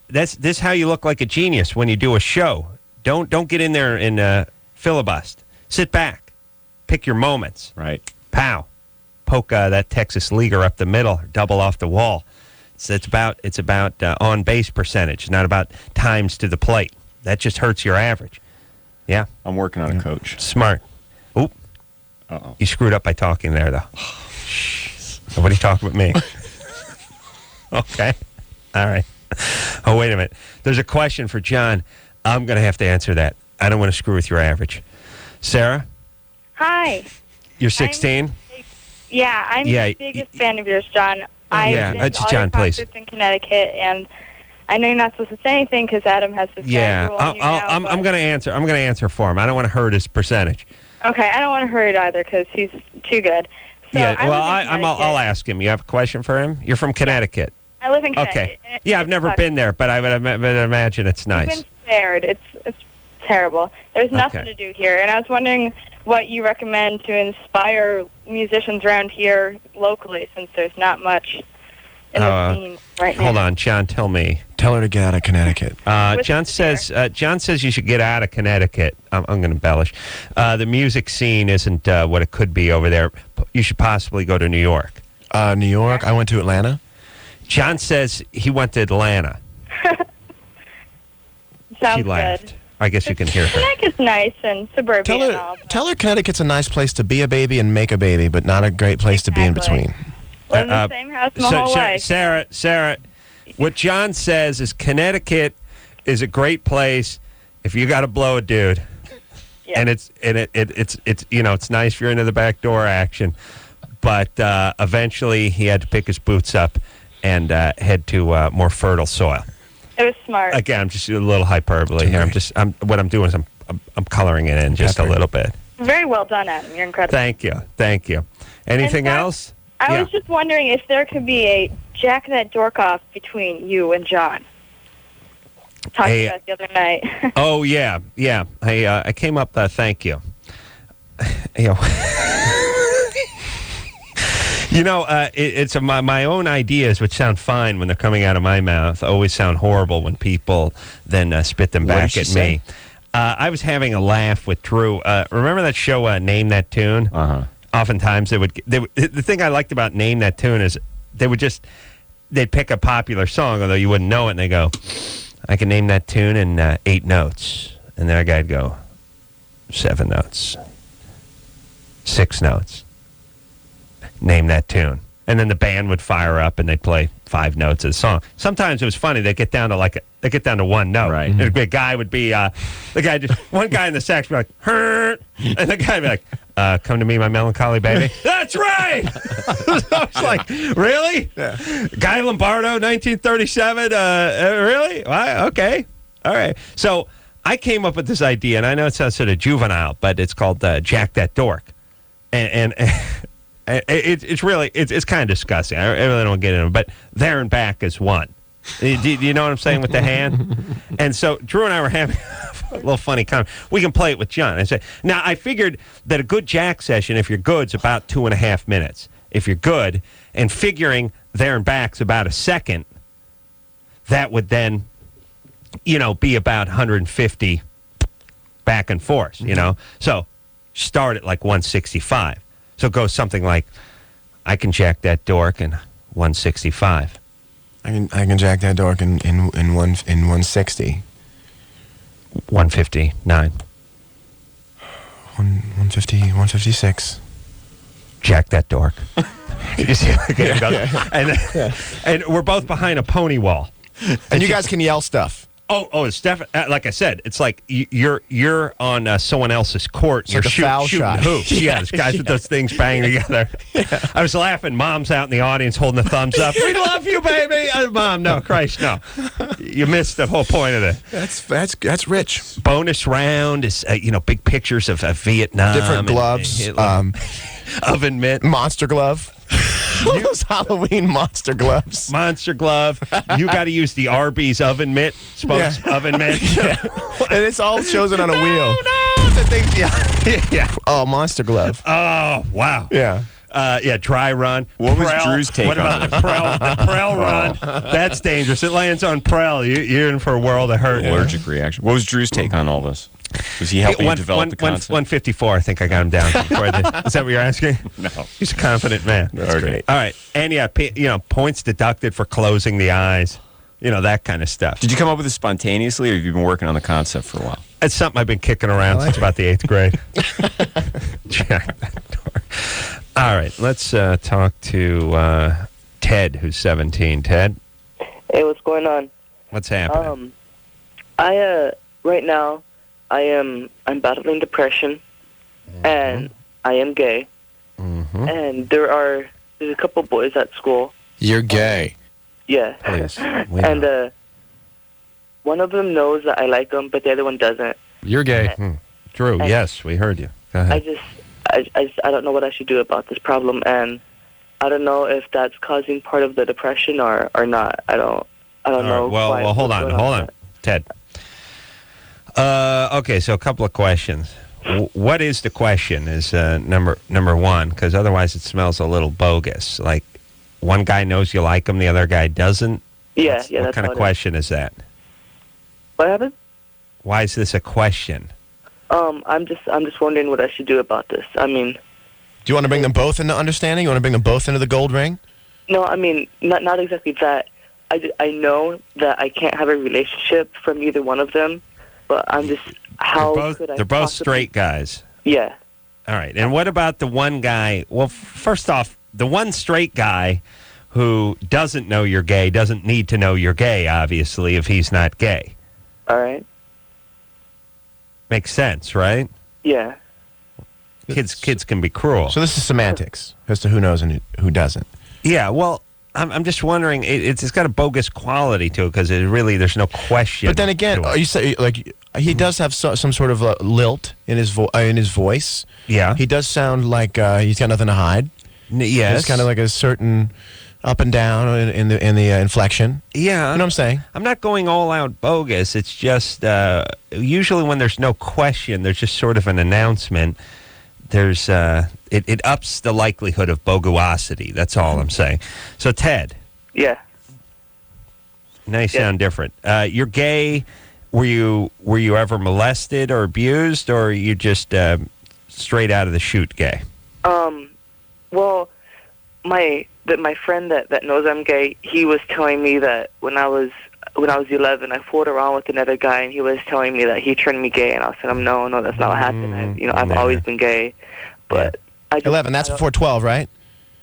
[SPEAKER 3] this how you look like a genius when you do a show. Don't get in there and filibust. Sit back. Pick your moments.
[SPEAKER 4] Right.
[SPEAKER 3] Pow. Poke that Texas leaguer up the middle, or double off the wall. So it's about on base percentage, not about times to the plate. That just hurts your average. Yeah.
[SPEAKER 4] I'm working on a coach.
[SPEAKER 3] Smart. Oop.
[SPEAKER 4] Uh-oh.
[SPEAKER 3] You screwed up by talking there, though. Nobody talk with me. Okay. All right. Oh, wait a minute. There's a question for John. I'm going to have to answer that. I don't want to screw with your average. Sarah?
[SPEAKER 6] Hi.
[SPEAKER 3] You're 16?
[SPEAKER 6] I'm the biggest fan of yours, John.
[SPEAKER 3] Yeah,
[SPEAKER 6] I've been to all
[SPEAKER 3] John,
[SPEAKER 6] your
[SPEAKER 3] please.
[SPEAKER 6] concerts in Connecticut, and I know you're not supposed to say anything because Adam has the
[SPEAKER 3] Yeah,
[SPEAKER 6] rule on you now,
[SPEAKER 3] I'm going to answer. I'm going to answer for him. I don't want to hurt his percentage.
[SPEAKER 6] Okay, I don't want to hurt it either because he's too good. So
[SPEAKER 3] Yeah, well,
[SPEAKER 6] I'll
[SPEAKER 3] ask him. You have a question for him? You're from Connecticut.
[SPEAKER 6] I live in Connecticut.
[SPEAKER 3] Okay. Yeah, I've never been there, but I would imagine it's
[SPEAKER 6] I've
[SPEAKER 3] nice.
[SPEAKER 6] been spared. It's
[SPEAKER 11] terrible. There's nothing to do here, and I was wondering what you recommend to inspire musicians around here locally, since there's not much in the scene right now.
[SPEAKER 3] Hold on, John, tell me.
[SPEAKER 5] Tell her to get out of Connecticut.
[SPEAKER 3] John says you should get out of Connecticut. I'm going to embellish. The music scene isn't what it could be over there. You should possibly go to New York.
[SPEAKER 5] New York? I went to Atlanta.
[SPEAKER 3] John says he went to Atlanta.
[SPEAKER 11] Sounds
[SPEAKER 3] She laughed.
[SPEAKER 11] good.
[SPEAKER 3] I guess you can hear her.
[SPEAKER 11] Connecticut's nice and suburban and all.
[SPEAKER 5] Tell her Connecticut's a nice place to be a baby and make a baby, but not a great place to be in between.
[SPEAKER 11] Live in the same house my whole life.
[SPEAKER 3] Sarah, what John says is Connecticut is a great place if you got to blow a dude.
[SPEAKER 11] Yeah.
[SPEAKER 3] And it's it's nice if you're into the back door action, but eventually he had to pick his boots up and head to more fertile soil.
[SPEAKER 11] It was smart.
[SPEAKER 3] Again, I'm just a little hyperbole here. What I'm doing is I'm coloring it in just a little bit.
[SPEAKER 11] Very well done, Adam. You're incredible.
[SPEAKER 3] Thank you. Anything else?
[SPEAKER 11] I was just wondering if there could be a jack that dork off between you and John. Talked about it the other night.
[SPEAKER 3] Oh yeah. I came up. Thank you. It's my own ideas, which sound fine when they're coming out of my mouth, always sound horrible when people then spit them back at me. I was having a laugh with Drew. Remember that show, Name That Tune?
[SPEAKER 4] Uh-huh.
[SPEAKER 3] Oftentimes, the thing I liked about Name That Tune is they'd pick a popular song, although you wouldn't know it, and they go, I can name that tune in 8 notes. And then a guy'd go, 7 notes, 6 notes. Name that tune. And then the band would fire up and they'd play 5 notes of the song. Sometimes it was funny. They'd get down to 1 note.
[SPEAKER 4] Right.
[SPEAKER 3] And a guy would be, one guy in the sax would be like, hurt. And the guy would be like, come to me, my melancholy baby. That's right. I was like, really? Yeah. Guy Lombardo, 1937. Really? Why? Okay. All right. So I came up with this idea, and I know it sounds sort of juvenile, but it's called Jack That Dork. And it's really kind of disgusting. I really don't get into it, but there and back is one. Do you know what I'm saying with the hand? And so Drew and I were having a little funny comment. We can play it with John. I said, now I figured that a good jack session, if you're good, is about 2.5 minutes. If you're good, and figuring there and back's about a second, that would then, be about 150 back and forth. So start at like 165. So it goes something like, I can jack that dork in 165.
[SPEAKER 5] I can jack that dork in 160.
[SPEAKER 3] 159.
[SPEAKER 5] 156.
[SPEAKER 3] Jack that dork. You see how the game goes? And we're both behind a pony wall.
[SPEAKER 5] And you guys can yell stuff.
[SPEAKER 3] Oh, it's definitely, like I said, it's like you're on someone else's court.
[SPEAKER 5] It's
[SPEAKER 3] You're
[SPEAKER 5] like a foul
[SPEAKER 3] shooting
[SPEAKER 5] shot.
[SPEAKER 3] hoops. Yeah, there's guys with those things banging together. I was laughing. Mom's out in the audience holding the thumbs up. We love you, baby. Mom, no, Christ, no. You missed the whole point of it.
[SPEAKER 5] That's rich.
[SPEAKER 3] Bonus round is big pictures of Vietnam.
[SPEAKER 5] Different gloves.
[SPEAKER 3] Oven mitt.
[SPEAKER 5] Monster glove. Those Halloween monster gloves.
[SPEAKER 3] Monster glove. You got to use the Arby's oven mitt. Oven mitt.
[SPEAKER 5] Yeah. And it's all chosen on a wheel.
[SPEAKER 3] No. The thing, yeah.
[SPEAKER 5] Oh, monster glove.
[SPEAKER 3] Oh, wow.
[SPEAKER 5] Yeah.
[SPEAKER 3] Dry run.
[SPEAKER 4] What was Drew's take
[SPEAKER 3] what
[SPEAKER 4] on
[SPEAKER 3] about the Prel run? That's dangerous. It lands on Prel. You're in for a world of hurt.
[SPEAKER 4] Allergic reaction. What was Drew's take on all this? Was he helping you develop the concept?
[SPEAKER 3] 154, I think I got him down. Is that what you're asking?
[SPEAKER 4] No.
[SPEAKER 3] He's a confident man.
[SPEAKER 4] That's great.
[SPEAKER 3] All right. And points deducted for closing the eyes. That kind of stuff.
[SPEAKER 4] Did you come up with it spontaneously, or have you been working on the concept for a while?
[SPEAKER 3] It's something I've been kicking around since about the 8th grade. Jack that door. All right. Let's talk to Ted, who's 17. Ted?
[SPEAKER 12] Hey, what's going on?
[SPEAKER 3] What's happening?
[SPEAKER 12] Right now, I'm battling depression, and I am gay, and there's a couple boys at school.
[SPEAKER 13] You're gay.
[SPEAKER 12] Yeah.
[SPEAKER 3] Please.
[SPEAKER 12] And one of them knows that I like them, but the other one doesn't.
[SPEAKER 13] You're gay.
[SPEAKER 3] Drew, yes, we heard you. Go ahead.
[SPEAKER 12] I don't know what I should do about this problem, and I don't know if that's causing part of the depression or not. I don't know.
[SPEAKER 3] Well, hold on, Ted. Okay, so a couple of questions. What is the question is number one, because otherwise it smells a little bogus. Like one guy knows you like him, the other guy doesn't.
[SPEAKER 12] Yeah,
[SPEAKER 3] What
[SPEAKER 12] that's
[SPEAKER 3] kind of question is that?
[SPEAKER 12] What happened?
[SPEAKER 3] Why is this a question?
[SPEAKER 12] I'm just wondering what I should do about this. I mean,
[SPEAKER 5] Do you want to bring them both into understanding? You want to bring them both into the gold ring?
[SPEAKER 12] no, I mean, not exactly that. I know that I can't have a relationship from either one of them, but I'm just, how could I
[SPEAKER 3] They're both
[SPEAKER 12] possibly-
[SPEAKER 3] straight guys.
[SPEAKER 12] Yeah.
[SPEAKER 3] All right. And what about the one guy? Well, first off, the one straight guy who doesn't know you're gay doesn't need to know you're gay, obviously, if he's not gay.
[SPEAKER 12] All right.
[SPEAKER 3] Makes sense, right?
[SPEAKER 12] Yeah.
[SPEAKER 3] Kids can be cruel.
[SPEAKER 5] So this is semantics as to who knows and who doesn't.
[SPEAKER 3] Yeah, well, I'm just wondering, it's got a bogus quality to it because there's no question.
[SPEAKER 5] But then again, you say like he does have some sort of lilt in his voice.
[SPEAKER 3] Yeah,
[SPEAKER 5] he does sound like he's got nothing to hide.
[SPEAKER 3] Yes,
[SPEAKER 5] it's kind of like a certain up and down in the inflection.
[SPEAKER 3] Yeah,
[SPEAKER 5] you know what I'm saying?
[SPEAKER 3] I'm not going all out bogus. It's just usually when there's no question, there's just sort of an announcement. There's it ups the likelihood of boguosity. That's all I'm saying. So Ted,
[SPEAKER 12] Yeah.
[SPEAKER 3] now you sound different. You're gay. Were you ever molested or abused, or are you just straight out of the chute gay?
[SPEAKER 12] Well, my friend that knows I'm gay, he was telling me that when I was 11, I fooled around with another guy, and he was telling me that he turned me gay, and I said, no, that's not what happened. I've always been gay, but I just,
[SPEAKER 5] 11. That's before 12, right?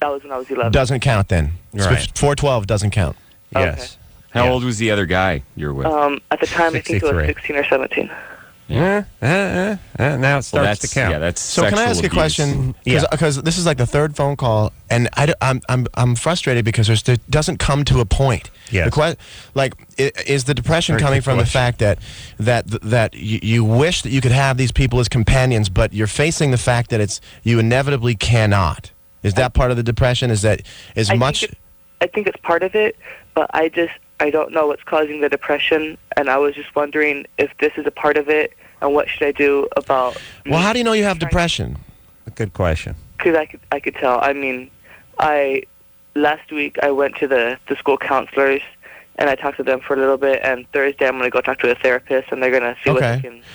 [SPEAKER 12] That was when I was 11.
[SPEAKER 5] Doesn't count then.
[SPEAKER 3] Right.
[SPEAKER 5] 412 doesn't count.
[SPEAKER 3] Yes.
[SPEAKER 4] How old was the other guy you're with?
[SPEAKER 12] At the time, I think it was
[SPEAKER 3] 63.
[SPEAKER 12] 16 or 17.
[SPEAKER 3] Now it starts to count.
[SPEAKER 4] Yeah, that's
[SPEAKER 5] So can I ask
[SPEAKER 4] sexual
[SPEAKER 5] a
[SPEAKER 4] abuse.
[SPEAKER 5] question?
[SPEAKER 3] Yeah.
[SPEAKER 5] Because this is like the third phone call, and I'm frustrated because there doesn't come to a point.
[SPEAKER 3] Yes.
[SPEAKER 5] Is the depression
[SPEAKER 3] Very
[SPEAKER 5] coming
[SPEAKER 3] good
[SPEAKER 5] from the
[SPEAKER 3] question.
[SPEAKER 5] fact that you wish that you could have these people as companions, but you're facing the fact that you inevitably cannot? Is that part of the depression? Is that as much?
[SPEAKER 12] I think it's part of it, but I don't know what's causing the depression, and I was just wondering if this is a part of it, and what should I do about...
[SPEAKER 5] Well, how do you know you have depression?
[SPEAKER 3] Good question.
[SPEAKER 12] Because I could tell. I mean, last week I went to the school counselors, and I talked to them for a little bit, and Thursday I'm going to go talk to a therapist, and they're going to see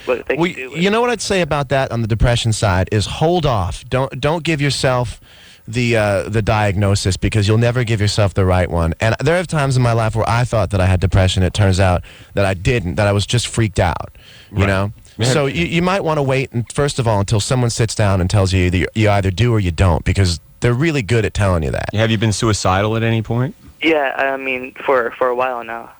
[SPEAKER 12] what they can do.
[SPEAKER 5] You know what I'd say about that on the depression side is hold off. Don't give yourself the diagnosis, because you'll never give yourself the right one. And there are times in my life where I thought that I had depression. It turns out that I didn't, that I was just freaked out, you know? So you might want to wait, first of all, until someone sits down and tells you that you either do or you don't, because they're really good at telling you that.
[SPEAKER 4] Have you been suicidal at any point?
[SPEAKER 12] Yeah, I mean, for a while now.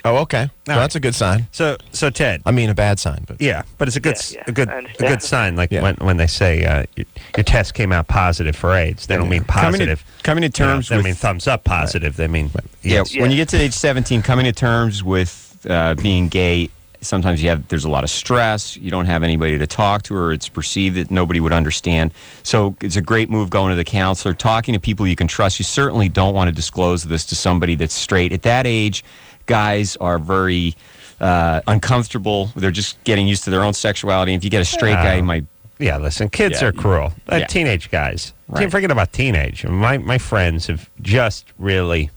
[SPEAKER 5] Oh, okay. Well, that's a good sign.
[SPEAKER 3] So Ted.
[SPEAKER 5] I mean, a bad sign, but
[SPEAKER 3] yeah, but it's a good
[SPEAKER 12] Yeah,
[SPEAKER 3] a good
[SPEAKER 12] I
[SPEAKER 3] a good sign. Like
[SPEAKER 5] Yeah.
[SPEAKER 3] when they say your test came out positive for AIDS, they don't mean positive.
[SPEAKER 4] Coming to terms
[SPEAKER 3] they
[SPEAKER 4] with
[SPEAKER 3] mean thumbs up positive. They mean
[SPEAKER 4] yes. When you get to age 17, coming to terms with being gay, sometimes there's a lot of stress. You don't have anybody to talk to, or it's perceived that nobody would understand. So it's a great move going to the counselor, talking to people you can trust. You certainly don't want to disclose this to somebody that's straight. At that age, guys are very uncomfortable. They're just getting used to their own sexuality. If you get a straight guy, you might...
[SPEAKER 3] Yeah, listen, kids are cruel. Teenage guys.
[SPEAKER 4] Right.
[SPEAKER 3] Forget about teenage. My friends have just really...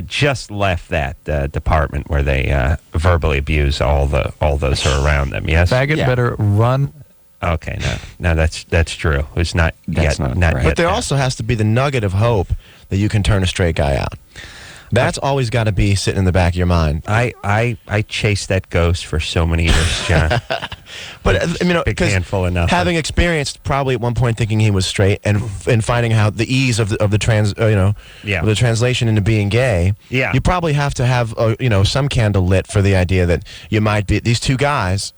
[SPEAKER 3] just left that department where they verbally abuse all those who are around them. Yes,
[SPEAKER 13] faggot better run.
[SPEAKER 3] Okay, no, that's true. It's not
[SPEAKER 4] That's
[SPEAKER 3] yet,
[SPEAKER 4] not right.
[SPEAKER 5] But there also has to be the nugget of hope that you can turn a straight guy out. That's always got to be sitting in the back of your mind.
[SPEAKER 3] I chased that ghost for so many years, John.
[SPEAKER 5] But
[SPEAKER 3] big handful enough.
[SPEAKER 5] having experienced probably at one point thinking he was straight, and finding out the ease of the translation into being gay, you probably have to have some candle lit for the idea that you might be these two guys,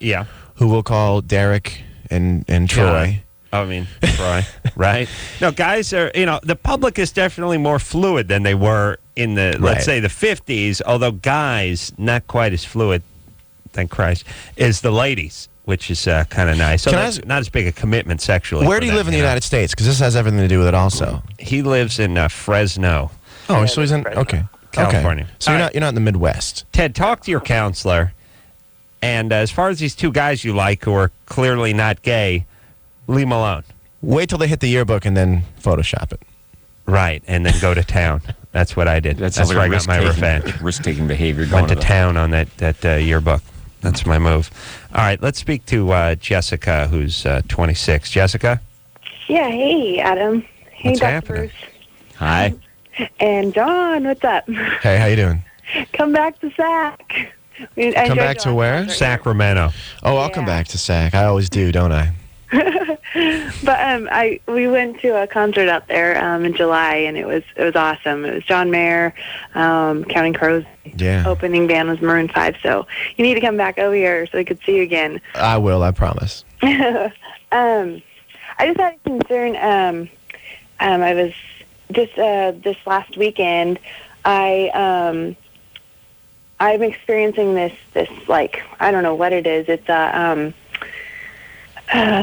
[SPEAKER 5] who we'll call Derek and Troy.
[SPEAKER 3] I mean, Troy, right? No, guys are, the public is definitely more fluid than they were in the, let's say, the 50s, although guys, not quite as fluid, thank Christ, as the ladies, which is kind of nice. So not as big a commitment sexually.
[SPEAKER 5] Where do you live in the United States? Because this has everything to do with it also.
[SPEAKER 3] He lives in Fresno.
[SPEAKER 5] Oh, so he's in,
[SPEAKER 3] California.
[SPEAKER 5] So you're not in the Midwest.
[SPEAKER 3] Ted, talk to your counselor And as far as these two guys you like who are clearly not gay, leave them alone.
[SPEAKER 5] Wait till they hit the yearbook and then Photoshop it.
[SPEAKER 3] Right, and then go to town. That's what I did. That's
[SPEAKER 4] like
[SPEAKER 3] where I got my revenge.
[SPEAKER 4] Risk-taking behavior.
[SPEAKER 3] Went to town on that yearbook. That's my move. All right, let's speak to Jessica, who's 26. Jessica?
[SPEAKER 13] Yeah, hey, Adam. Hey,
[SPEAKER 3] What's
[SPEAKER 13] Dr.
[SPEAKER 3] happening?
[SPEAKER 13] Bruce.
[SPEAKER 4] Hi.
[SPEAKER 13] And John, what's up?
[SPEAKER 5] Hey, how you doing?
[SPEAKER 13] Come back to SAC.
[SPEAKER 5] Come back to where?
[SPEAKER 3] Sacramento.
[SPEAKER 5] Oh, I'll come back to SAC. I always do, don't I?
[SPEAKER 13] But we went to a concert out there in July, and it was awesome. It was John Mayer, Counting Crows.
[SPEAKER 5] Yeah.
[SPEAKER 13] Opening band was Maroon 5, so you need to come back over here so we could see you again.
[SPEAKER 5] I will, I promise.
[SPEAKER 13] I just had a concern. I was just this last weekend. I'm experiencing this like, I don't know what it is. It's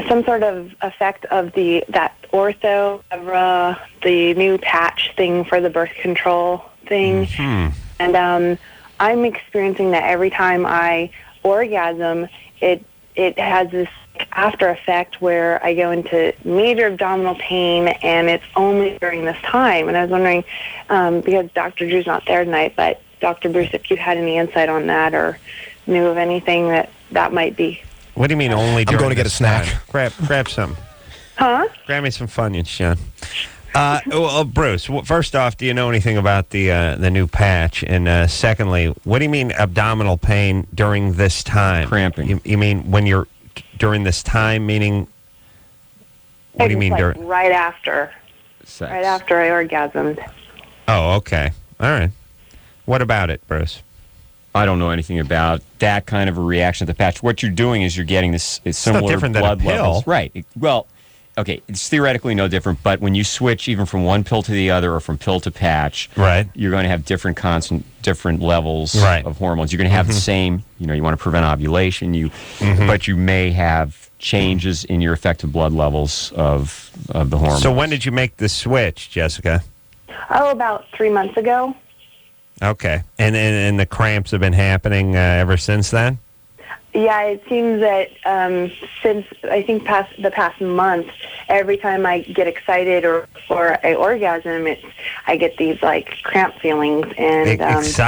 [SPEAKER 13] some sort of effect of that ortho, the new patch thing for the birth control thing.
[SPEAKER 3] Mm-hmm.
[SPEAKER 13] And I'm experiencing that every time I orgasm, it has this after effect where I go into major abdominal pain, and it's only during this time. And I was wondering, because Dr. Drew's not there tonight, but Dr. Bruce, if you had any insight on that or knew of anything that might be.
[SPEAKER 3] What do you mean only during
[SPEAKER 5] I'm going to get a snack.
[SPEAKER 3] Grab something.
[SPEAKER 13] Huh?
[SPEAKER 3] Grab me some Funyuns, Sean. Well, Bruce, first off, do you know anything about the new patch? And secondly, what do you mean abdominal pain during this time?
[SPEAKER 4] Cramping.
[SPEAKER 3] You mean when you're during this time, meaning what do you mean during?
[SPEAKER 13] Right after.
[SPEAKER 4] Sex.
[SPEAKER 13] Right after I orgasmed.
[SPEAKER 3] Oh, okay. All right. What about it, Bruce?
[SPEAKER 4] I don't know anything about that kind of a reaction to the patch. What you're doing is you're getting this similar
[SPEAKER 3] different than a
[SPEAKER 4] blood
[SPEAKER 3] pill.
[SPEAKER 4] levels. Right. Well, okay, it's theoretically no different, but when you switch even from one pill to the other or from pill to patch,
[SPEAKER 3] right,
[SPEAKER 4] you're going to have different levels
[SPEAKER 3] right.
[SPEAKER 4] of hormones. You're going to have the same, you want to prevent ovulation, but you may have changes in your effective blood levels of the hormones.
[SPEAKER 3] So when did you make the switch, Jessica?
[SPEAKER 13] Oh, about 3 months ago.
[SPEAKER 3] Okay. And the cramps have been happening ever since then?
[SPEAKER 13] Yeah, it seems that since I think the past month, every time I get excited or I orgasm, I get these like cramp feelings and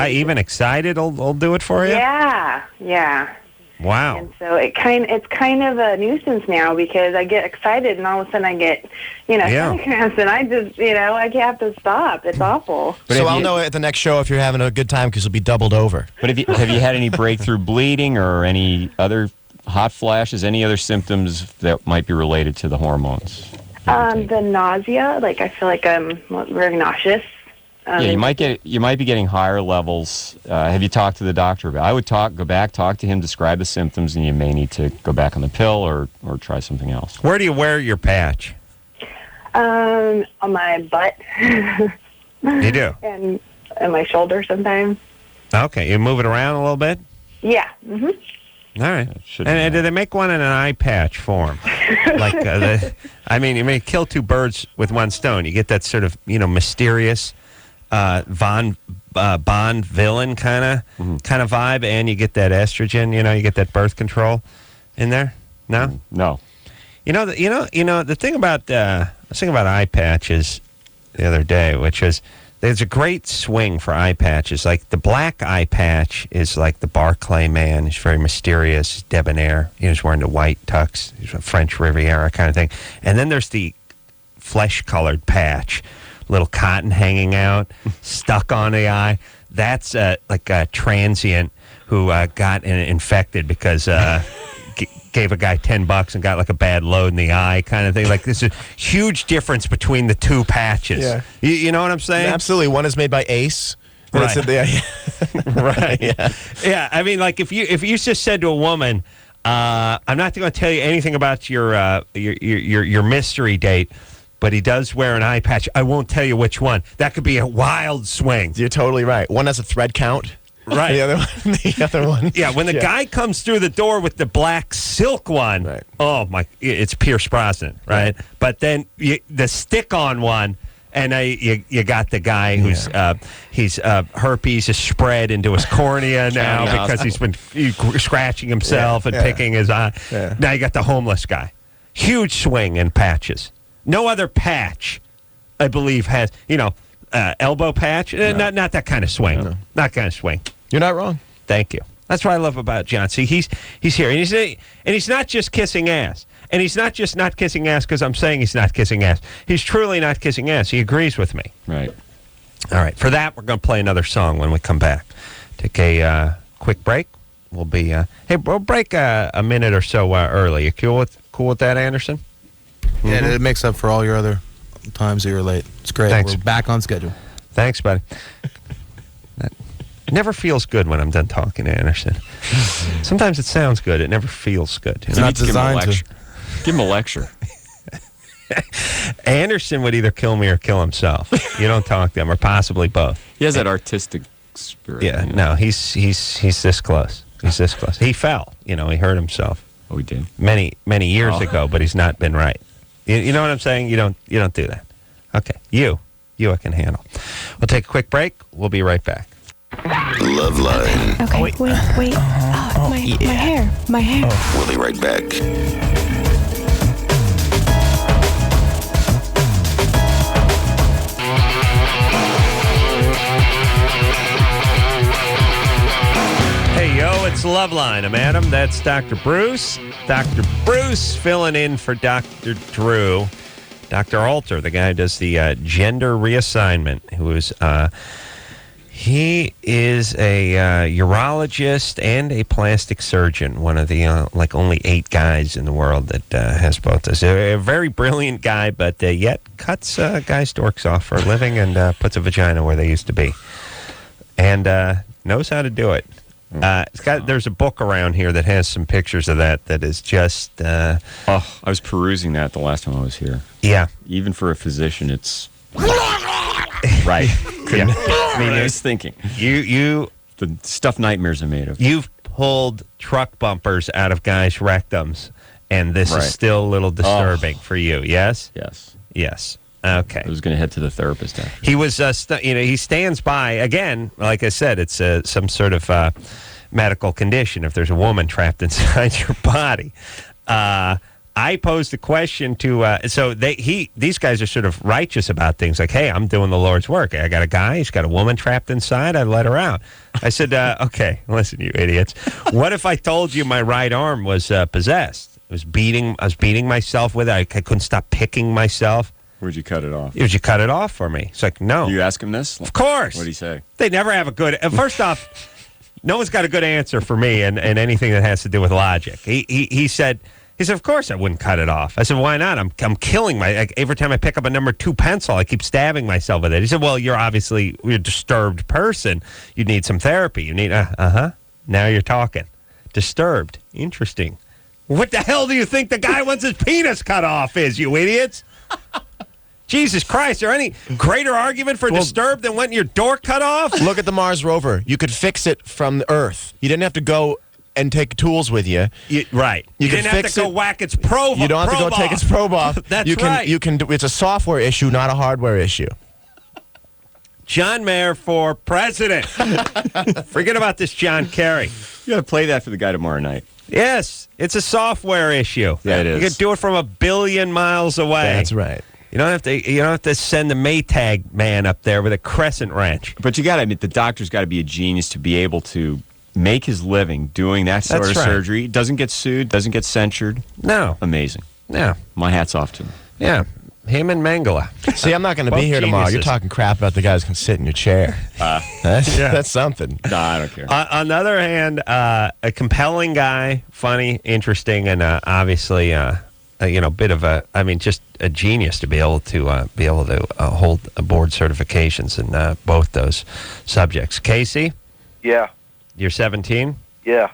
[SPEAKER 3] even excited will do it for you?
[SPEAKER 13] Yeah.
[SPEAKER 3] Wow.
[SPEAKER 13] And so it's kind of a nuisance now because I get excited and all of a sudden I get stomach cramps and I just I have to stop. It's awful.
[SPEAKER 5] But so I'll know at the next show if you're having a good time because it'll be doubled over.
[SPEAKER 4] But have you had any breakthrough bleeding or any other hot flashes, any other symptoms that might be related to the hormones?
[SPEAKER 13] The nausea, like I feel like I'm very nauseous.
[SPEAKER 4] You might be getting higher levels. Have you talked to the doctor about it? I would go back, talk to him, describe the symptoms, and you may need to go back on the pill or try something else.
[SPEAKER 3] Where do you wear your patch?
[SPEAKER 13] On my butt.
[SPEAKER 3] You do?
[SPEAKER 13] And my shoulder sometimes.
[SPEAKER 3] Okay, you move it around a little bit?
[SPEAKER 13] Yeah. Mm-hmm.
[SPEAKER 3] All right. And do they make one in an eye patch form? You may kill two birds with one stone. You get that sort of, mysterious Bond villain kind of vibe, and you get that estrogen. You get that birth control in there. No,
[SPEAKER 4] no.
[SPEAKER 3] The thing about I was thinking about eye patches the other day, which is there's a great swing for eye patches. Like the black eye patch is like the Barclay man. He's very mysterious, debonair. He's wearing the white tux. He's a French Riviera kind of thing. And then there's the flesh-colored patch, little cotton hanging out, stuck on the eye. That's like a transient who got infected because gave a guy $10 and got like a bad load in the eye kind of thing. Like there's a huge difference between the two patches.
[SPEAKER 5] Yeah.
[SPEAKER 3] You know what I'm saying?
[SPEAKER 5] Absolutely. One is made by Ace.
[SPEAKER 3] Right.
[SPEAKER 5] Right.
[SPEAKER 3] Yeah. Yeah. I mean, like if you just said to a woman, I'm not going to tell you anything about your mystery date, but he does wear an eye patch. I won't tell you which one. That could be a wild swing.
[SPEAKER 5] You're totally right. One has a thread count.
[SPEAKER 3] Right.
[SPEAKER 5] The other one.
[SPEAKER 3] Yeah, when the guy comes through the door with the black silk one, right. Oh my, it's Pierce Brosnan, right? But then the stick-on one, And you got the guy who's he's herpes is spread into his cornea now because he's been scratching himself and picking his eye. Yeah. Now you got the homeless guy. Huge swing in patches. No other patch, I believe, has elbow patch. No. Not that kind of swing. No. Not kind of swing.
[SPEAKER 5] You're not wrong.
[SPEAKER 3] Thank you. That's what I love about John. See, he's here, and he's not just kissing ass. And he's not just not kissing ass because I'm saying he's not kissing ass. He's truly not kissing ass. He agrees with me.
[SPEAKER 4] Right.
[SPEAKER 3] All right. For that, we're going to play another song when we come back. Take a quick break. We'll be we'll break a minute or so early. You cool with that, Anderson?
[SPEAKER 14] Yeah, it makes up for all your other times that you're late. It's great.
[SPEAKER 3] Thanks.
[SPEAKER 14] We're back on schedule.
[SPEAKER 3] Thanks, buddy. That never feels good when I'm done talking to Anderson. Sometimes it sounds good. It never feels good.
[SPEAKER 14] It's not designed to.
[SPEAKER 4] Give him a lecture.
[SPEAKER 3] Anderson would either kill me or kill himself. You don't talk to him, or possibly both.
[SPEAKER 4] He has that artistic spirit.
[SPEAKER 3] Yeah, no, he's this close. He's this close. He fell. He hurt himself.
[SPEAKER 4] Oh, he did?
[SPEAKER 3] Many years ago, but he's not been right. You know what I'm saying? You don't do that. Okay, you I can handle. We'll take a quick break. We'll be right back.
[SPEAKER 1] LoveLine.
[SPEAKER 15] Okay, wait. My hair.
[SPEAKER 1] We'll be right back.
[SPEAKER 3] Hey, yo, it's LoveLine. I'm Adam. That's Dr. Bruce. Dr. Bruce filling in for Dr. Drew. Dr. Alter, the guy who does the gender reassignment, who is... He is a urologist and a plastic surgeon, one of the only 8 guys in the world that has both those. A very brilliant guy, but yet cuts guys' dorks off for a living and puts a vagina where they used to be. And knows how to do it. There's a book around here that has some pictures of that is just...
[SPEAKER 4] I was perusing that the last time I was here.
[SPEAKER 3] Yeah.
[SPEAKER 4] Even for a physician, it's... Right.
[SPEAKER 3] Yeah.
[SPEAKER 4] I mean, I was thinking.
[SPEAKER 3] You
[SPEAKER 4] the stuff nightmares are made of.
[SPEAKER 3] You've pulled truck bumpers out of guys' rectums, and this is still a little disturbing for you, yes? Yes. Okay.
[SPEAKER 4] I was going to head to the therapist after.
[SPEAKER 3] He was, he stands by, again, like I said, it's some sort of medical condition if there's a woman trapped inside your body. I posed a question to, these guys are sort of righteous about things like, hey, I'm doing the Lord's work. I got a guy, he's got a woman trapped inside, I let her out. I said, okay, listen, you idiots. What if I told you my right arm was possessed? I was beating myself with it. I couldn't stop picking myself.
[SPEAKER 4] Where'd you cut it off?
[SPEAKER 3] Would you cut it off for me? It's like, no.
[SPEAKER 4] You ask him this?
[SPEAKER 3] Of course.
[SPEAKER 4] What did he say?
[SPEAKER 3] They never have a good, first off, no one's got a good answer for me and anything that has to do with logic. He said, of course I wouldn't cut it off. I said, why not? I'm killing every time I pick up a number 2 pencil, I keep stabbing myself with it. He said, well, you're a disturbed person. You need some therapy. You need, now you're talking. Disturbed. Interesting. What the hell do you think the guy wants his penis cut off is, you idiots? Jesus Christ, is there any greater argument for disturbed than wanting your door cut off?
[SPEAKER 5] Look at the Mars rover. You could fix it from the Earth. You didn't have to go and take tools with you.
[SPEAKER 3] Right. You didn't have to go whack its probe.
[SPEAKER 5] You don't have to go take its probe off.
[SPEAKER 3] That's right.
[SPEAKER 5] It's a software issue, not a hardware issue.
[SPEAKER 3] John Mayer for president. Forget about this John Kerry.
[SPEAKER 4] You got to play that for the guy tomorrow night.
[SPEAKER 3] Yes, it's a software issue.
[SPEAKER 4] Yeah, it is.
[SPEAKER 3] You can do it from 1 billion miles away.
[SPEAKER 5] That's right.
[SPEAKER 3] You don't have to send the Maytag man up there with a crescent wrench.
[SPEAKER 4] But you got to admit, the doctor's got to be a genius to be able to make his living doing that sort of surgery. Doesn't get sued, doesn't get censured.
[SPEAKER 3] No.
[SPEAKER 4] Amazing.
[SPEAKER 3] Yeah.
[SPEAKER 4] My hat's off to him.
[SPEAKER 3] Yeah. Him and Mangala.
[SPEAKER 5] See, I'm not going to be here tomorrow. You're talking crap about the guys who can sit in your chair. That's something.
[SPEAKER 4] No, I don't care.
[SPEAKER 3] On the other hand, a compelling guy, funny, interesting, and obviously, bit of just a genius to be able to hold board certifications in both those subjects. Casey?
[SPEAKER 16] Yeah.
[SPEAKER 3] You're 17?
[SPEAKER 16] Yeah.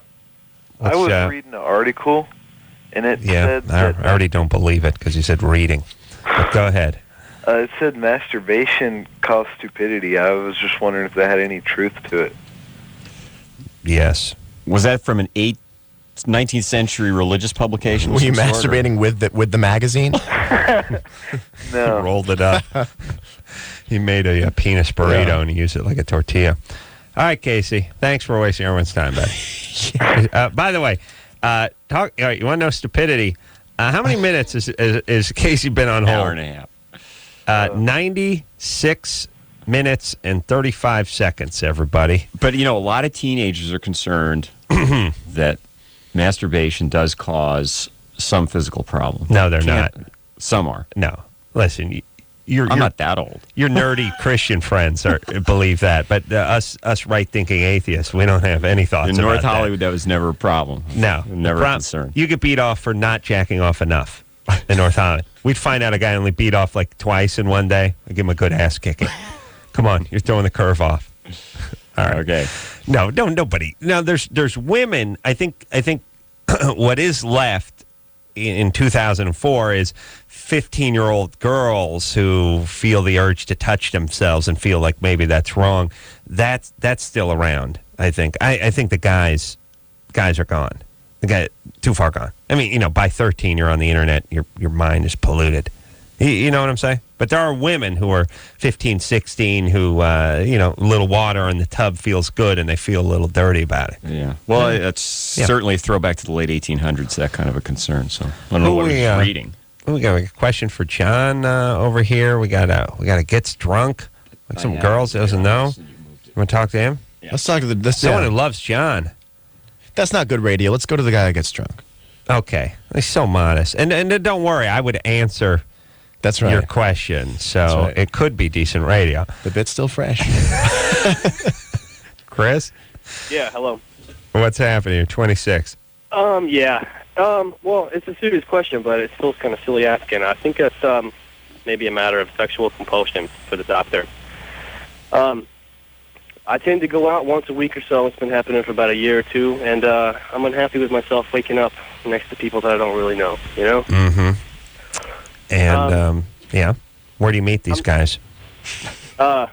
[SPEAKER 16] I was reading an article, and it said that...
[SPEAKER 3] I already don't believe it because you said reading. But go ahead.
[SPEAKER 16] It said masturbation caused stupidity. I was just wondering if that had any truth to it.
[SPEAKER 3] Yes.
[SPEAKER 4] Was that from an 19th century religious publication?
[SPEAKER 5] Were you masturbating with the magazine?
[SPEAKER 16] No.
[SPEAKER 3] He rolled it up. He made a penis burrito and he used it like a tortilla. All right, Casey. Thanks for wasting everyone's time, buddy. By the way, all right, you want to know stupidity? How many minutes is Casey been on hold?
[SPEAKER 4] Hour and a half.
[SPEAKER 3] 96 minutes and 35 seconds, everybody.
[SPEAKER 4] But, a lot of teenagers are concerned that masturbation does cause some physical problem.
[SPEAKER 3] No, they're not.
[SPEAKER 4] Some are.
[SPEAKER 3] No. Listen,
[SPEAKER 4] I'm not that old.
[SPEAKER 3] Your nerdy Christian friends believe that, but us right-thinking atheists, we don't have any thoughts
[SPEAKER 4] In
[SPEAKER 3] about
[SPEAKER 4] North
[SPEAKER 3] that.
[SPEAKER 4] Hollywood, that was never a problem.
[SPEAKER 3] No.
[SPEAKER 4] Never a concern.
[SPEAKER 3] You get beat off for not jacking off enough in North Hollywood. We'd find out a guy only beat off like twice in one day. I'd give him a good ass kicking. Come on, you're throwing the curve off. All right.
[SPEAKER 4] Okay.
[SPEAKER 3] No, nobody. Now, there's women. I think what is left in 2004 is 15-year-old girls who feel the urge to touch themselves and feel like maybe that's wrong. That's still around. I think. I think the guys are gone. The guy too far gone. I mean, by 13 you're on the internet. Your mind is polluted. You know what I'm saying? But there are women who are 15, 16 who, a little water in the tub feels good and they feel a little dirty about it.
[SPEAKER 4] Yeah. Well, it's certainly a throwback to the late 1800s, that kind of a concern. So I don't know what he's reading.
[SPEAKER 3] We got a question for John over here. We got a gets drunk. Like some girls doesn't know. You want to talk to him?
[SPEAKER 5] Yeah. Let's talk to the
[SPEAKER 3] someone who loves John.
[SPEAKER 5] That's not good radio. Let's go to the guy that gets drunk.
[SPEAKER 3] Okay. He's so modest. And don't worry, I would answer
[SPEAKER 5] That's right.
[SPEAKER 3] your question. So it could be decent radio.
[SPEAKER 5] The bit's still fresh.
[SPEAKER 3] Chris?
[SPEAKER 17] Yeah, hello.
[SPEAKER 3] What's happening? You're 26.
[SPEAKER 17] Yeah. Well, it's a serious question, but it's still kind of silly asking. I think it's maybe a matter of sexual compulsion for the doctor. I tend to go out once a week or so. It's been happening for about a year or two, and I'm unhappy with myself waking up next to people that I don't really know,
[SPEAKER 3] Mm-hmm. And, where do you meet these guys?
[SPEAKER 17] That's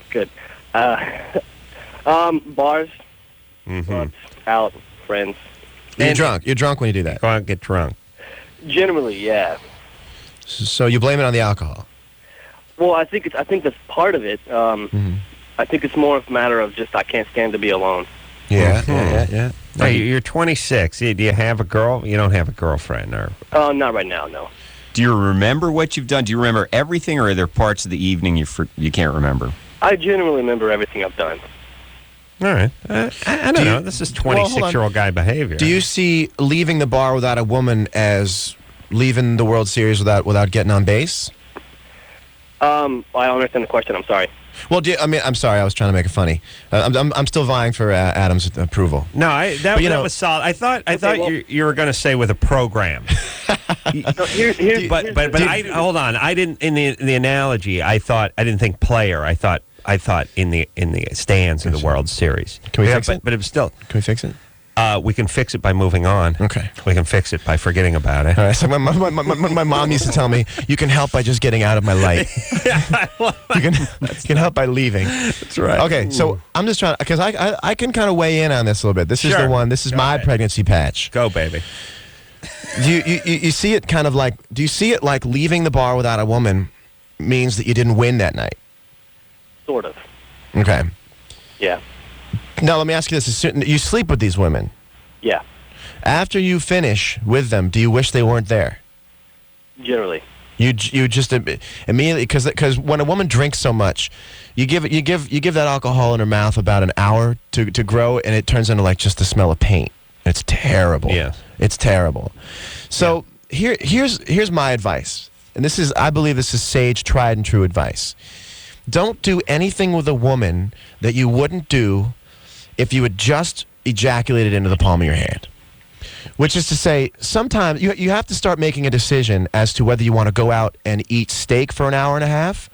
[SPEAKER 17] good. Bars, clubs, out, friends.
[SPEAKER 5] You're drunk. You're drunk when you do that.
[SPEAKER 3] Go out and get drunk.
[SPEAKER 17] Generally, yeah.
[SPEAKER 5] So you blame it on the alcohol?
[SPEAKER 17] Well, I think that's part of it. I think it's more of a matter of just I can't stand to be alone.
[SPEAKER 5] Yeah,
[SPEAKER 3] Mm-hmm.
[SPEAKER 5] yeah.
[SPEAKER 3] Hey, you're 26. Do you have a girl? You don't have a girlfriend, or?
[SPEAKER 17] Not right now, no.
[SPEAKER 4] Do you remember what you've done? Do you remember everything, or are there parts of the evening you can't remember?
[SPEAKER 17] I generally remember everything I've done.
[SPEAKER 3] All right. I don't know. This is 26-year-old guy behavior.
[SPEAKER 5] Do you see leaving the bar without a woman as leaving the World Series without getting on base?
[SPEAKER 17] I don't understand the question. I'm sorry.
[SPEAKER 5] Well, I'm sorry. I was trying to make it funny. I'm still vying for Adam's approval.
[SPEAKER 3] No, that was solid. I thought you were going to say with a program. Hold on. I didn't in the analogy. I didn't think player. I thought in the stands of the World Series.
[SPEAKER 5] Can we fix it?
[SPEAKER 3] But it was still.
[SPEAKER 5] Can we fix it?
[SPEAKER 3] We can fix it by moving on.
[SPEAKER 5] Okay.
[SPEAKER 3] We can fix it by forgetting about it.
[SPEAKER 5] All right. So my mom used to tell me, you can help by just getting out of my light. you can help by leaving.
[SPEAKER 3] That's right.
[SPEAKER 5] Okay. So I'm just trying, because I can kind of weigh in on this a little bit. This is the one. This is my pregnancy patch.
[SPEAKER 3] Go, baby.
[SPEAKER 5] You see it kind of like, do you see it like leaving the bar without a woman means that you didn't win that night?
[SPEAKER 17] Sort of.
[SPEAKER 5] Okay.
[SPEAKER 17] Yeah.
[SPEAKER 5] Now, let me ask you this. You sleep with these women.
[SPEAKER 17] Yeah.
[SPEAKER 5] After you finish with them, do you wish they weren't there?
[SPEAKER 17] Generally.
[SPEAKER 5] You just immediately, because when a woman drinks so much, you give that alcohol in her mouth about an hour to grow, and it turns into like just the smell of paint. It's terrible.
[SPEAKER 3] Yeah.
[SPEAKER 5] It's terrible. So here's my advice, and I believe this is sage, tried and true advice. Don't do anything with a woman that you wouldn't do if you had just ejaculated into the palm of your hand. Which is to say, sometimes you have to start making a decision as to whether you want to go out and eat steak for an hour and a half,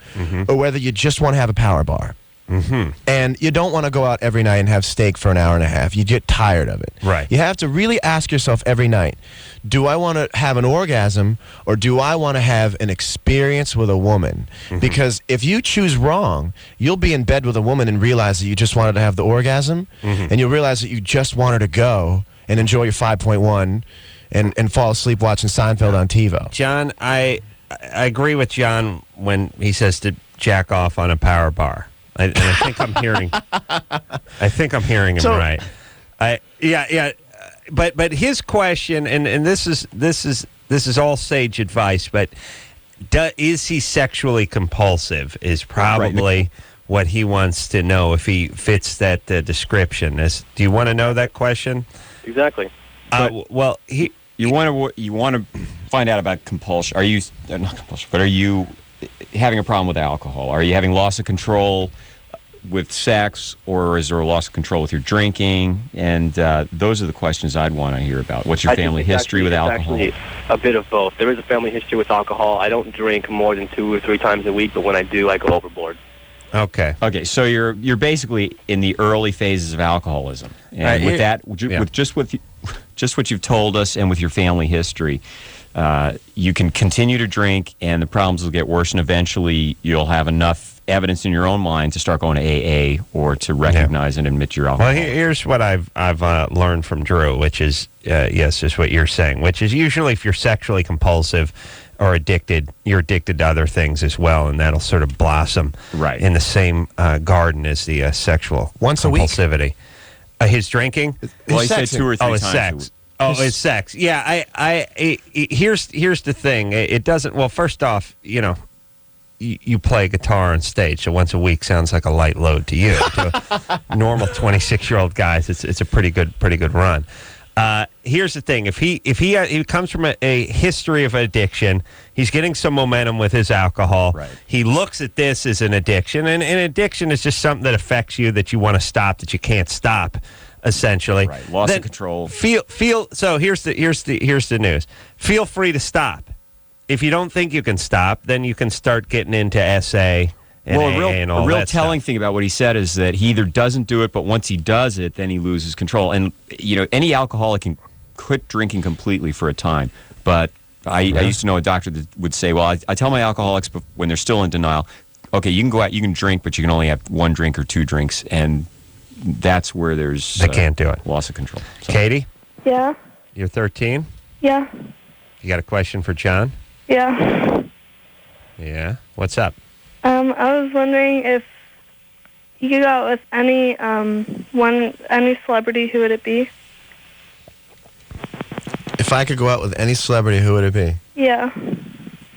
[SPEAKER 5] or whether you just want to have a power bar.
[SPEAKER 3] Mm-hmm.
[SPEAKER 5] And you don't want to go out every night and have steak for an hour and a half. You get tired of it.
[SPEAKER 3] Right.
[SPEAKER 5] You have to really ask yourself every night, do I want to have an orgasm, or do I want to have an experience with a woman?
[SPEAKER 3] Mm-hmm.
[SPEAKER 5] Because if you choose wrong, you'll be in bed with a woman and realize that you just wanted to have the orgasm, and you'll realize that you just wanted to go and enjoy your 5.1 and fall asleep watching Seinfeld on TiVo.
[SPEAKER 3] John, I agree with John when he says to jack off on a power bar. And I think I'm hearing. I think I'm hearing him right. But his question, and this is all sage advice, but is he sexually compulsive? Is probably what he wants to know if he fits that description. Do you want to know that question?
[SPEAKER 17] Exactly.
[SPEAKER 3] Well,
[SPEAKER 4] you want to find out about compulsion. Are you not compulsion? But are you having a problem with alcohol? Are you having loss of control with sex, or is there a loss of control with your drinking? And those are the questions I'd want to hear about. What's your family history with alcohol?
[SPEAKER 17] It's actually a bit of both. There is a family history with alcohol. I don't drink more than 2 or 3 times a week, but when I do, I go overboard.
[SPEAKER 3] Okay.
[SPEAKER 4] So you're basically in the early phases of alcoholism, and with that, with just what you've told us, and with your family history, you can continue to drink, and the problems will get worse, and eventually you'll have enough evidence in your own mind to start going to AA or to recognize and admit your alcohol.
[SPEAKER 3] Well, here's what I've learned from Drew, which is yes, is what you're saying, which is usually if you're sexually compulsive or addicted, you're addicted to other things as well, and that'll sort of blossom in the same garden as the sexual compulsivity. His drinking?
[SPEAKER 4] Well, he said 2 or 3 times.
[SPEAKER 3] Sex. It's sex. Yeah, here's the thing. It doesn't. Well, first off, you play guitar on stage, so once a week sounds like a light load to you. To normal 26-year-old guys, it's a pretty good run. Here's the thing: if he comes from a history of addiction, he's getting some momentum with his alcohol.
[SPEAKER 4] Right. He
[SPEAKER 3] looks at this as an addiction, and an addiction is just something that affects you, that you want to stop, that you can't stop. Essentially,
[SPEAKER 4] right. Loss of control.
[SPEAKER 3] So here's the news. Feel free to stop. If you don't think you can stop, then you can start getting into SA and AA and all that.
[SPEAKER 4] A real telling thing about what he said is that he either doesn't do it, but once he does it, then he loses control. And any alcoholic can quit drinking completely for a time. But I used to know a doctor that would say, well, I tell my alcoholics when they're still in denial, okay, you can go out, you can drink, but you can only have 1 drink or 2 drinks, and that's where there's
[SPEAKER 3] they can't do it.
[SPEAKER 4] Loss of control. So.
[SPEAKER 3] Katie?
[SPEAKER 6] Yeah.
[SPEAKER 3] You're 13?
[SPEAKER 6] Yeah.
[SPEAKER 3] You got a question for John?
[SPEAKER 6] Yeah.
[SPEAKER 3] Yeah. What's up?
[SPEAKER 6] I was wondering if you could go out with any celebrity, who would it be?
[SPEAKER 5] If I could go out with any celebrity, who would it be?
[SPEAKER 6] Yeah.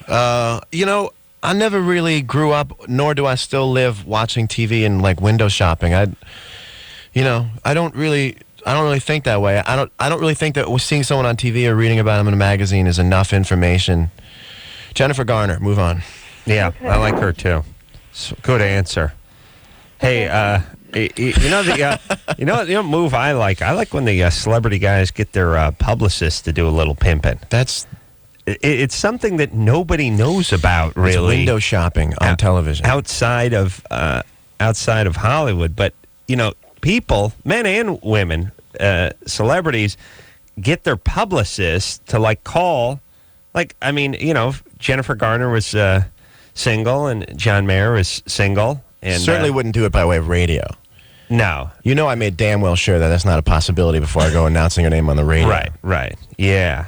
[SPEAKER 5] I never really grew up, nor do I still live watching TV and like window shopping. I don't really think that way. I don't really think that seeing someone on TV or reading about them in a magazine is enough information. Jennifer Garner, move on.
[SPEAKER 3] Yeah, okay. I like her too. Good answer. Hey, you know move I like? I like when the celebrity guys get their publicists to do a little pimping. It's something that nobody knows about, really.
[SPEAKER 5] It's window shopping on television
[SPEAKER 3] outside of Hollywood. But people, men and women, celebrities, get their publicists to call. Jennifer Garner was single and John Mayer was single, and
[SPEAKER 5] certainly wouldn't do it by way of radio.
[SPEAKER 3] No,
[SPEAKER 5] I made damn well sure that that's not a possibility before I go announcing her name on the radio.
[SPEAKER 3] Right. Yeah.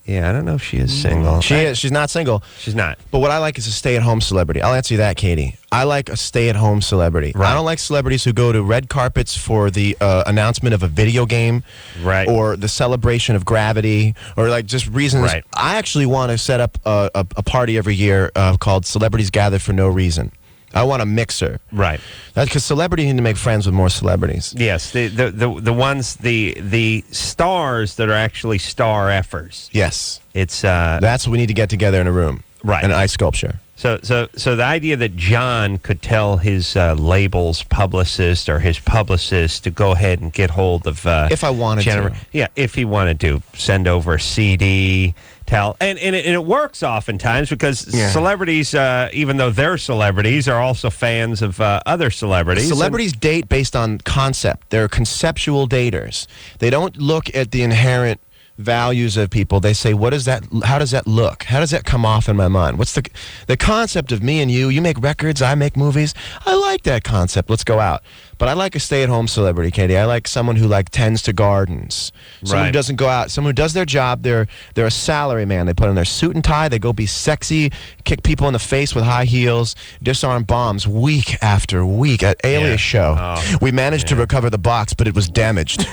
[SPEAKER 3] Yeah, I don't know if she is single.
[SPEAKER 5] She is. She's not single.
[SPEAKER 3] She's not.
[SPEAKER 5] But what I like is a stay-at-home celebrity. I'll answer you that, Katie. I like a stay-at-home celebrity. Right. I don't like celebrities who go to red carpets for the announcement of a video game, or the celebration of Gravity, or just reasons.
[SPEAKER 3] Right.
[SPEAKER 5] I actually want to set up a party every year called Celebrities Gather for No Reason. I want a mixer.
[SPEAKER 3] Right.
[SPEAKER 5] That's because celebrities need to make friends with more celebrities.
[SPEAKER 3] Yes, the ones, the stars that are actually star effers.
[SPEAKER 5] Yes.
[SPEAKER 3] It's
[SPEAKER 5] that's what we need to get together in a room.
[SPEAKER 3] Right.
[SPEAKER 5] An ice sculpture.
[SPEAKER 3] So the idea that John could tell his label's publicist or his publicist to go ahead and get hold of
[SPEAKER 5] if I wanted
[SPEAKER 3] Jennifer,
[SPEAKER 5] to.
[SPEAKER 3] Yeah, if he wanted to send over a CD, and it works oftentimes because celebrities, even though they're celebrities, are also fans of other celebrities.
[SPEAKER 5] Celebrities date based on concept. They're conceptual daters. They don't look at the inherent values of people. They say, what is that? How does that look? How does that come off in my mind? What's the concept of me and you? You make records, I make movies. I like that concept. Let's go out. But I like a stay-at-home celebrity, Katie. I like someone who tends to gardens. Someone who doesn't go out. Someone who does their job. They're a salary man. They put on their suit and tie. They go be sexy, kick people in the face with high heels, disarm bombs week after week. At Alias show, we managed to recover the box, but it was damaged.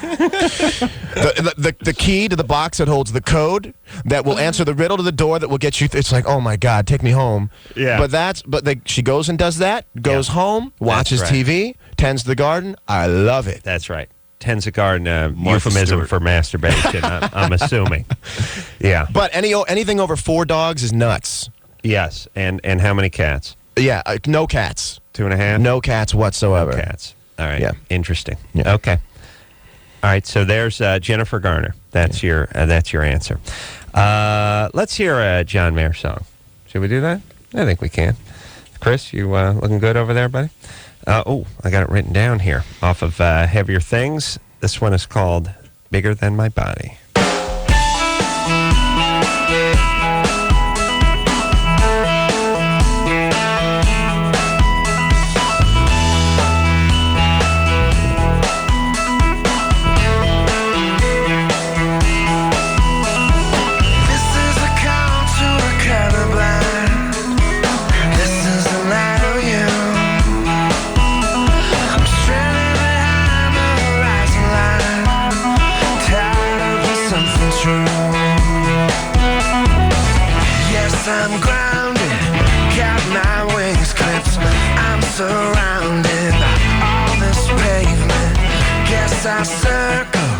[SPEAKER 5] the key to the box that holds the code that will answer the riddle to the door that will get you. It's like, oh my God, take me home.
[SPEAKER 3] Yeah.
[SPEAKER 5] But she goes and does that. Goes home, watches TV, tends the garden. I love it.
[SPEAKER 3] That's right. Tends the garden, euphemism for masturbation, I'm assuming. Yeah.
[SPEAKER 5] But anything over 4 dogs is nuts.
[SPEAKER 3] Yes. And how many cats?
[SPEAKER 5] Yeah, no cats.
[SPEAKER 3] 2.5?
[SPEAKER 5] No cats whatsoever.
[SPEAKER 3] No cats. All right.
[SPEAKER 5] Yeah.
[SPEAKER 3] Interesting.
[SPEAKER 5] Yeah.
[SPEAKER 3] Okay. All right. So there's Jennifer Garner. That's your answer. Let's hear a John Mayer song. Should we do that? I think we can. Chris, you looking good over there, buddy? I got it written down here off of Heavier Things. This one is called Bigger Than My Body.
[SPEAKER 8] I'm grounded, got my wings clipped. I'm surrounded by all this pavement. Guess I circle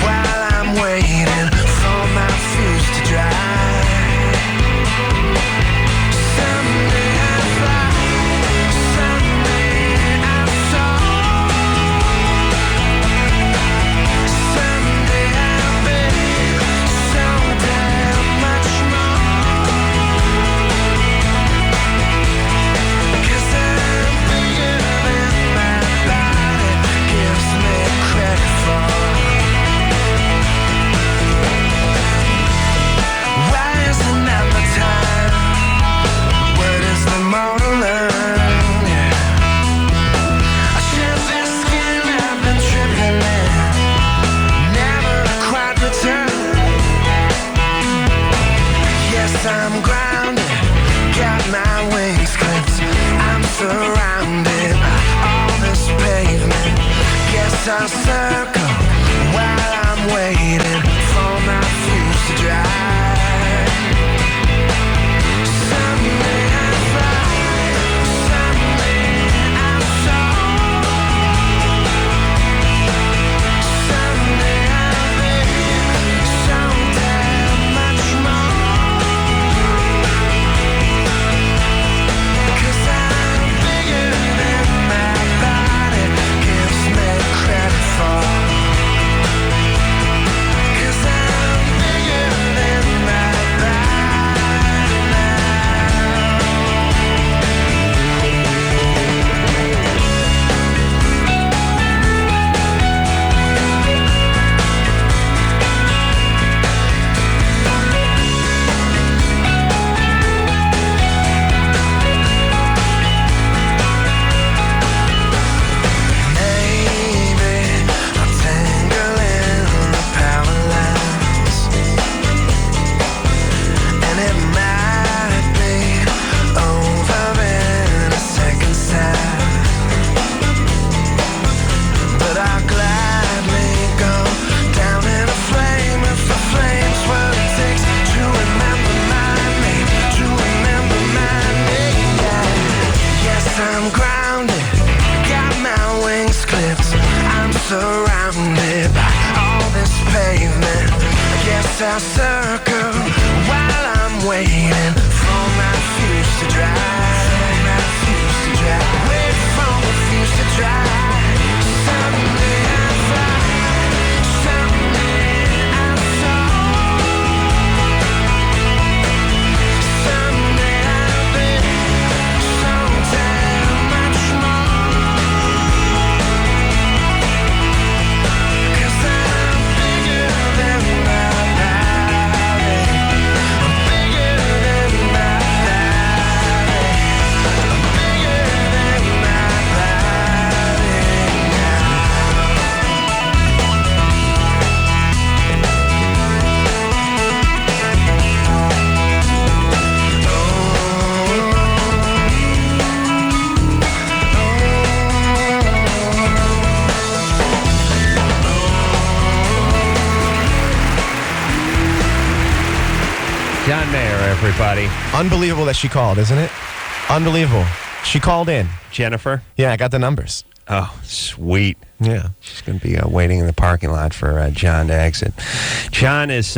[SPEAKER 8] while I'm waiting for my fuse to dry. Someday I fly, someday I soar. Someday I'll be so damn much more. I'm grounded, got my wings clipped. I'm surrounded by all this pavement. Guess I'll circle while I'm waiting for my fuse to dry. Someday I fly, someday I soar. Someday I'll be so damn much more. I'm grounded, got my wings clipped. I'm surrounded by all this pavement. I guess I'll circle while I'm waiting for my fuse to dry. Wait for the fuse to dry. Someday I'll fly, someday I'll soar. Someday I'll be so damn much more. 'Cause I'm bigger than my body.
[SPEAKER 3] John Mayer, everybody.
[SPEAKER 5] Unbelievable that she called, isn't it? Unbelievable. She called in.
[SPEAKER 3] Jennifer?
[SPEAKER 5] Yeah, I got the numbers.
[SPEAKER 3] Oh, sweet.
[SPEAKER 5] Yeah.
[SPEAKER 3] She's going to be waiting in the parking lot for John to exit. John is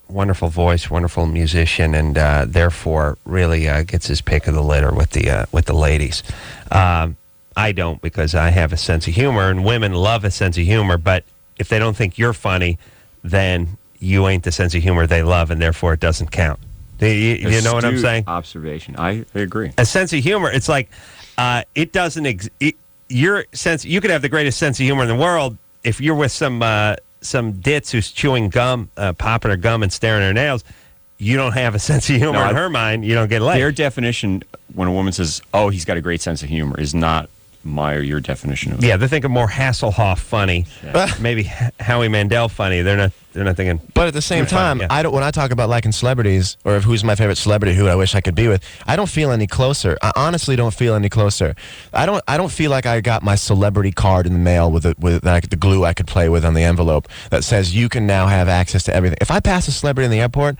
[SPEAKER 3] wonderful voice, wonderful musician, and therefore really gets his pick of the litter with the ladies. I don't, because I have a sense of humor, and women love a sense of humor, but if they don't think you're funny, then you ain't the sense of humor they love, and therefore it doesn't count. You know what I'm saying?
[SPEAKER 4] Observation. I agree.
[SPEAKER 3] A sense of humor, it's like it doesn't your sense, you could have the greatest sense of humor in the world if you're with some ditz who's chewing gum, popping her gum and staring at her nails. You don't have a sense of humor in her mind. You don't get laid.
[SPEAKER 4] Their definition, when a woman says, "Oh, he's got a great sense of humor," is not my or your definition of it.
[SPEAKER 3] Yeah, they're thinking more Hasselhoff funny, maybe Howie Mandel funny. They're not thinking.
[SPEAKER 5] But at the same time, I don't. When I talk about liking celebrities, or if who's my favorite celebrity, who I wish I could be with, I don't feel any closer. I honestly don't feel any closer. I don't feel like I got my celebrity card in the mail with the glue I could play with on the envelope that says you can now have access to everything. If I pass a celebrity in the airport,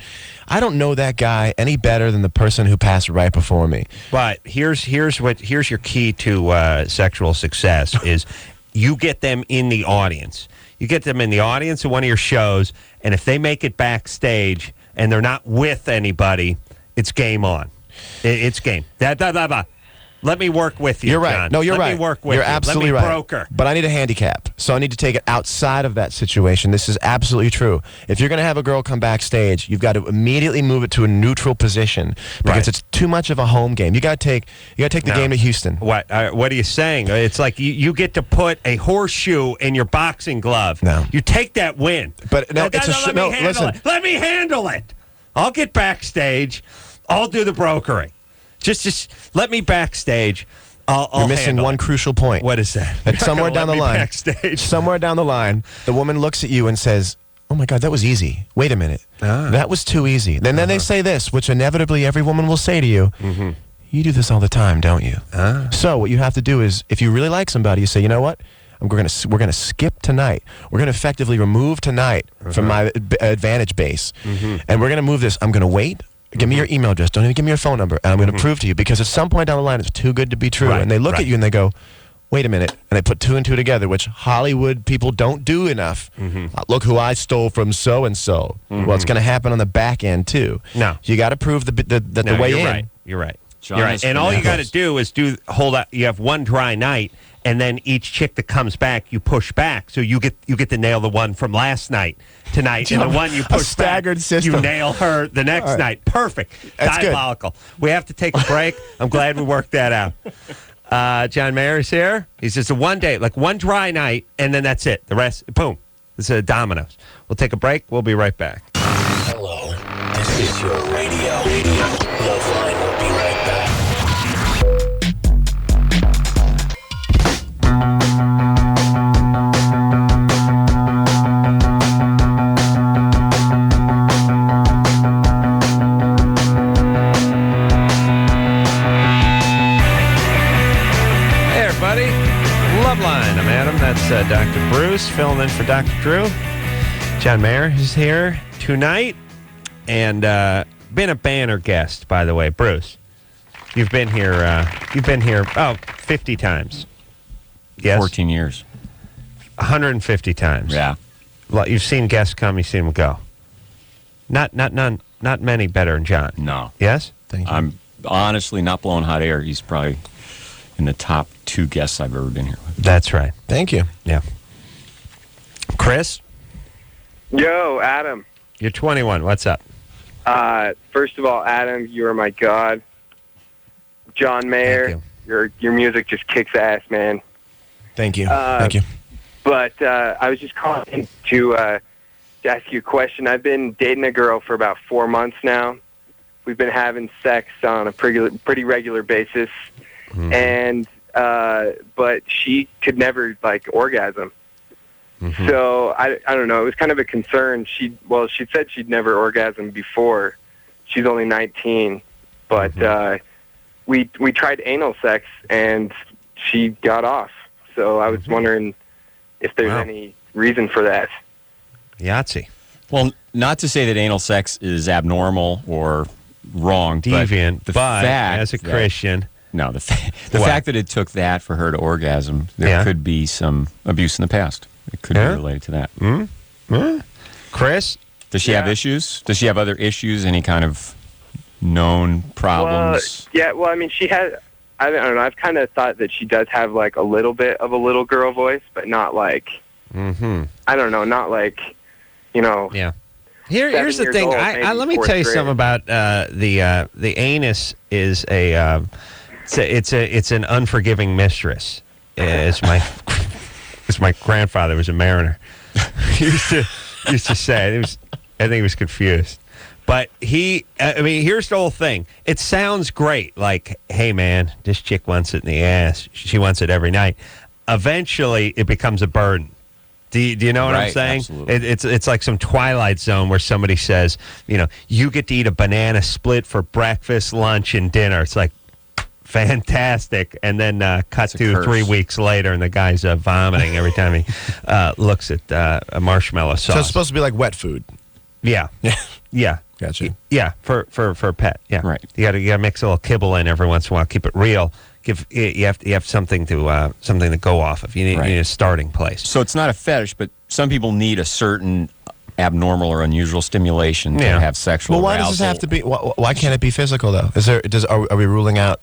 [SPEAKER 5] I don't know that guy any better than the person who passed right before me.
[SPEAKER 3] But here's your key to sexual success is you get them in the audience. You get them in the audience of one of your shows, and if they make it backstage and they're not with anybody, it's game on. It's game. Let me work with you,
[SPEAKER 5] You're right.
[SPEAKER 3] John.
[SPEAKER 5] No, you're
[SPEAKER 3] Let
[SPEAKER 5] right.
[SPEAKER 3] me work with
[SPEAKER 5] you're
[SPEAKER 3] you.
[SPEAKER 5] absolutely
[SPEAKER 3] Let me
[SPEAKER 5] right.
[SPEAKER 3] broker.
[SPEAKER 5] But I need a handicap, so I need to take it outside of that situation. This is absolutely true. If you're going to have a girl come backstage, you've got to immediately move it to a neutral position because it's too much of a home game. You got to take the game to Houston.
[SPEAKER 3] What are you saying? It's like you get to put a horseshoe in your boxing glove.
[SPEAKER 5] No.
[SPEAKER 3] You take that win.
[SPEAKER 5] But no,
[SPEAKER 3] listen. Let me handle it. I'll get backstage. I'll do the brokering. Just let me backstage.
[SPEAKER 5] You're missing one crucial point.
[SPEAKER 3] What is that?
[SPEAKER 5] That somewhere down the line, the woman looks at you and says, "Oh my God, that was easy. Wait a minute, that was too easy." Then they say this, which inevitably every woman will say to you, "You do this all the time, don't you?" So what you have to do is, if you really like somebody, you say, "You know what? We're gonna skip tonight. We're gonna effectively remove tonight from my advantage base, and we're gonna move this. I'm gonna wait." Give me your email address. Don't even give me your phone number. And I'm going to prove to you, because at some point down the line, it's too good to be true.
[SPEAKER 3] Right,
[SPEAKER 5] and they look at you and they go, wait a minute. And they put two and two together, which Hollywood people don't do enough. Look who I stole from so-and-so. Well, it's going to happen on the back end, too.
[SPEAKER 3] No.
[SPEAKER 5] You got to prove that the way in.
[SPEAKER 3] You're right. You're right. And all you got to do is hold out. You have one dry night, and then each chick that comes back, you push back. So you get to nail the one from last night tonight, and the one you push
[SPEAKER 5] staggered
[SPEAKER 3] back,
[SPEAKER 5] system.
[SPEAKER 3] you nail her the next night. Perfect.
[SPEAKER 5] That's
[SPEAKER 3] Diabolical. We have to take a break. I'm glad we worked that out. John Mayer is here. He's just a one day, like one dry night, and then that's it. The rest, boom. It's a dominoes. We'll take a break. We'll be right back.
[SPEAKER 10] Hello, this is your radio. LoveLine will be right back.
[SPEAKER 3] Hey, everybody. LoveLine. I'm Adam. That's Dr. Bruce filling in for Dr. Drew. John Mayer is here tonight, and been a banner guest, by the way. Bruce, you've been here 50 times. Yes?
[SPEAKER 4] 14 years.
[SPEAKER 3] 150 times.
[SPEAKER 4] Yeah.
[SPEAKER 3] Well, you've seen guests come, you've seen them go. Not many better than John.
[SPEAKER 4] No.
[SPEAKER 3] Yes?
[SPEAKER 5] Thank you.
[SPEAKER 4] I'm honestly not blowing hot air. He's probably in the top 2 guests I've ever been here with.
[SPEAKER 3] That's right.
[SPEAKER 5] Thank you.
[SPEAKER 3] Yeah. Chris,
[SPEAKER 17] Yo, Adam.
[SPEAKER 3] you're 21. What's up?
[SPEAKER 17] First of all, Adam, you are my god. John Mayer, your music just kicks ass, man.
[SPEAKER 5] Thank you. Thank you.
[SPEAKER 17] But I was just calling in to ask you a question. I've been dating a girl for about 4 months now. We've been having sex on a pretty regular basis, and but she could never orgasm. So I don't know. It was kind of a concern. She said she'd never orgasmed before. She's only 19, but we tried anal sex and she got off. So I was wondering if there's any reason for that.
[SPEAKER 3] Yahtzee.
[SPEAKER 4] Well, not to say that anal sex is abnormal or wrong,
[SPEAKER 3] deviant,
[SPEAKER 4] but
[SPEAKER 3] as a Christian.
[SPEAKER 4] No, the fact that it took that for her to orgasm, there could be some abuse in the past. It could be related to that.
[SPEAKER 3] Chris?
[SPEAKER 4] Does she have issues? Does she have other issues? Any kind of known problems?
[SPEAKER 17] Well, I mean, she has... I don't know. I've kind of thought that she does have, like, a little bit of a little girl voice, but not like... I don't know, not like,
[SPEAKER 3] Yeah. Here's the thing. Let me tell you something about the anus is it's an unforgiving mistress. As my grandfather was a mariner. He used to say it. I think he was confused. But here's the whole thing. It sounds great. Like, hey, man, this chick wants it in the ass. She wants it every night. Eventually, it becomes a burden. Do you know what I'm saying?
[SPEAKER 4] Absolutely.
[SPEAKER 3] It's like some Twilight Zone where somebody says, you get to eat a banana split for breakfast, lunch, and dinner. It's like, fantastic. And then cut to 3 weeks later, and the guy's vomiting every time he looks at a marshmallow sauce.
[SPEAKER 5] So it's supposed to be like wet food.
[SPEAKER 3] Yeah. Yeah.
[SPEAKER 5] Gotcha.
[SPEAKER 3] Yeah, for a pet. Yeah.
[SPEAKER 4] Right.
[SPEAKER 3] You got to mix a little kibble in every once in a while. Keep it real. You have something to go off of. You need a starting place.
[SPEAKER 4] So it's not a fetish, but some people need a certain abnormal or unusual stimulation to have sexual
[SPEAKER 5] Well, why
[SPEAKER 4] arousal.
[SPEAKER 5] does this have to be? Why can't it be physical though? Are we ruling out?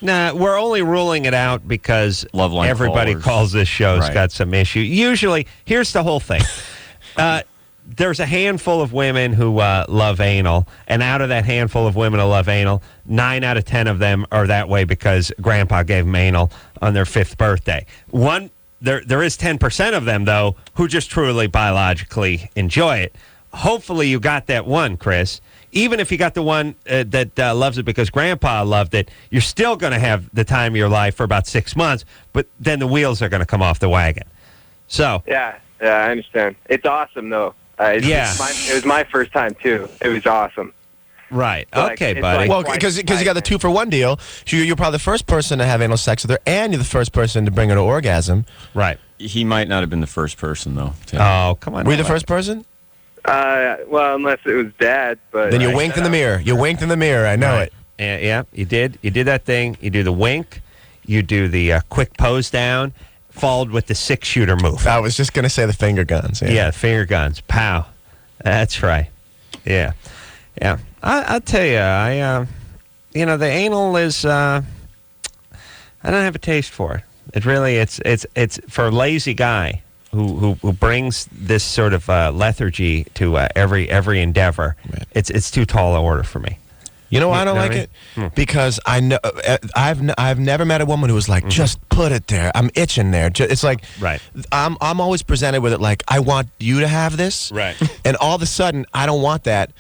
[SPEAKER 3] Nah, we're only ruling it out because
[SPEAKER 4] LoveLine
[SPEAKER 3] everybody
[SPEAKER 4] callers.
[SPEAKER 3] calls this show's got some issue. Usually, here's the whole thing. There's a handful of women who love anal, and out of that handful of women who love anal, 9 out of 10 of them are that way because Grandpa gave them anal on their 5th birthday. There is 10% of them, though, who just truly biologically enjoy it. Hopefully you got that one, Chris. Even if you got the one that loves it because Grandpa loved it, you're still going to have the time of your life for about 6 months, but then the wheels are going to come off the wagon. So
[SPEAKER 17] Yeah, I understand. It's awesome, though. It was my first time, too. It was awesome.
[SPEAKER 3] Right.
[SPEAKER 17] So,
[SPEAKER 3] okay,
[SPEAKER 17] it's
[SPEAKER 3] buddy.
[SPEAKER 5] Well, because you got the 2-for-1 deal. So you're probably the first person to have anal sex with her, and you're the first person to bring her to orgasm.
[SPEAKER 3] Right.
[SPEAKER 4] He might not have been the first person, though.
[SPEAKER 3] Oh, come on.
[SPEAKER 5] Were you the first person?
[SPEAKER 17] Well, unless it was Dad, but...
[SPEAKER 5] Then you winked in the mirror. You winked in the mirror. I know it.
[SPEAKER 3] Yeah, you did. You did that thing. You do the wink. You do the quick pose down, followed with the 6-shooter move.
[SPEAKER 5] I was just going to say the finger guns.
[SPEAKER 3] Yeah, finger guns. Pow. That's right. Yeah. Yeah. I'll tell you, the anal is, I don't have a taste for it. It really, it's for a lazy guy who brings this sort of lethargy to every endeavor. Right. It's too tall an order for me.
[SPEAKER 5] You know why I don't like it? Because I know I've never met a woman who was like, just put it there. I'm itching there. It's like, I'm always presented with it like, I want you to have this.
[SPEAKER 3] Right.
[SPEAKER 5] And all of a sudden, I don't want that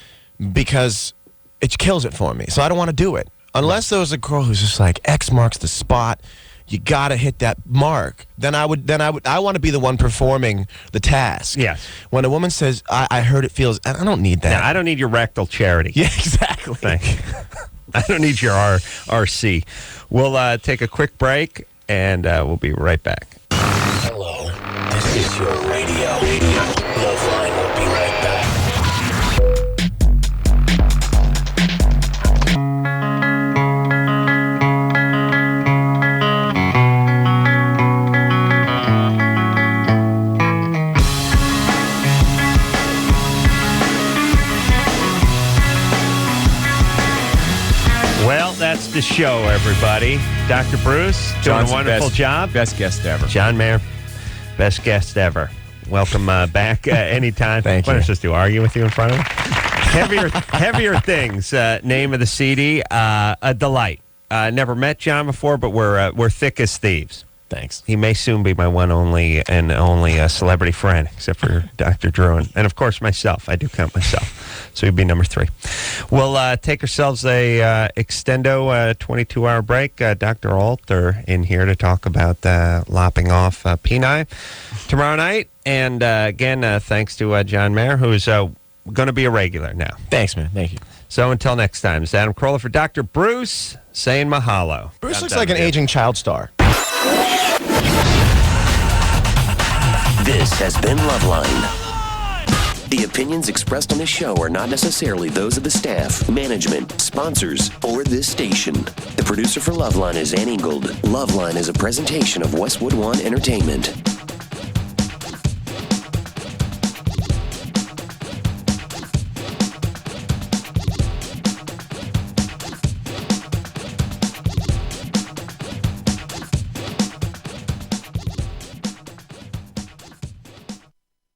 [SPEAKER 5] because it kills it for me. So I don't want to do it. Unless there was a girl who's just like, X marks the spot. You got to hit that mark. I want to be the one performing the task.
[SPEAKER 3] Yes.
[SPEAKER 5] When a woman says, I heard it feels, I don't need that.
[SPEAKER 3] No, I don't need your rectal charity.
[SPEAKER 5] Yeah, exactly.
[SPEAKER 3] Thank you. I don't need your RC. We'll take a quick break, and we'll be right back.
[SPEAKER 10] Hello, this is your radio. LoveLine will be right back.
[SPEAKER 3] Well, that's the show, everybody. Dr. Bruce, doing a wonderful job.
[SPEAKER 4] Best guest ever.
[SPEAKER 3] John Mayer, best guest ever. Welcome back anytime.
[SPEAKER 5] Thank you.
[SPEAKER 3] What am I supposed to do, argue with you in front of me? Heavier Things, name of the CD, a delight. Never met John before, but we're thick as thieves.
[SPEAKER 5] Thanks.
[SPEAKER 3] He may soon be my one only celebrity friend, except for Dr. Drew. And, of course, myself. I do count myself. So he'd be number 3. We'll take ourselves a extendo 22-hour break. Dr. Alter in here to talk about lopping off peni tomorrow night. And, again, thanks to John Mayer, who's going to be a regular now.
[SPEAKER 5] Thanks, man. Thank you.
[SPEAKER 3] So until next time, it's Adam Carolla for Dr. Bruce saying mahalo.
[SPEAKER 5] Bruce looks like an aging child star.
[SPEAKER 10] This has been LoveLine.
[SPEAKER 18] The opinions expressed on this show are not necessarily those of the staff, management, sponsors, or this station. The producer for LoveLine is Ann Ingold. LoveLine is a presentation of Westwood One Entertainment.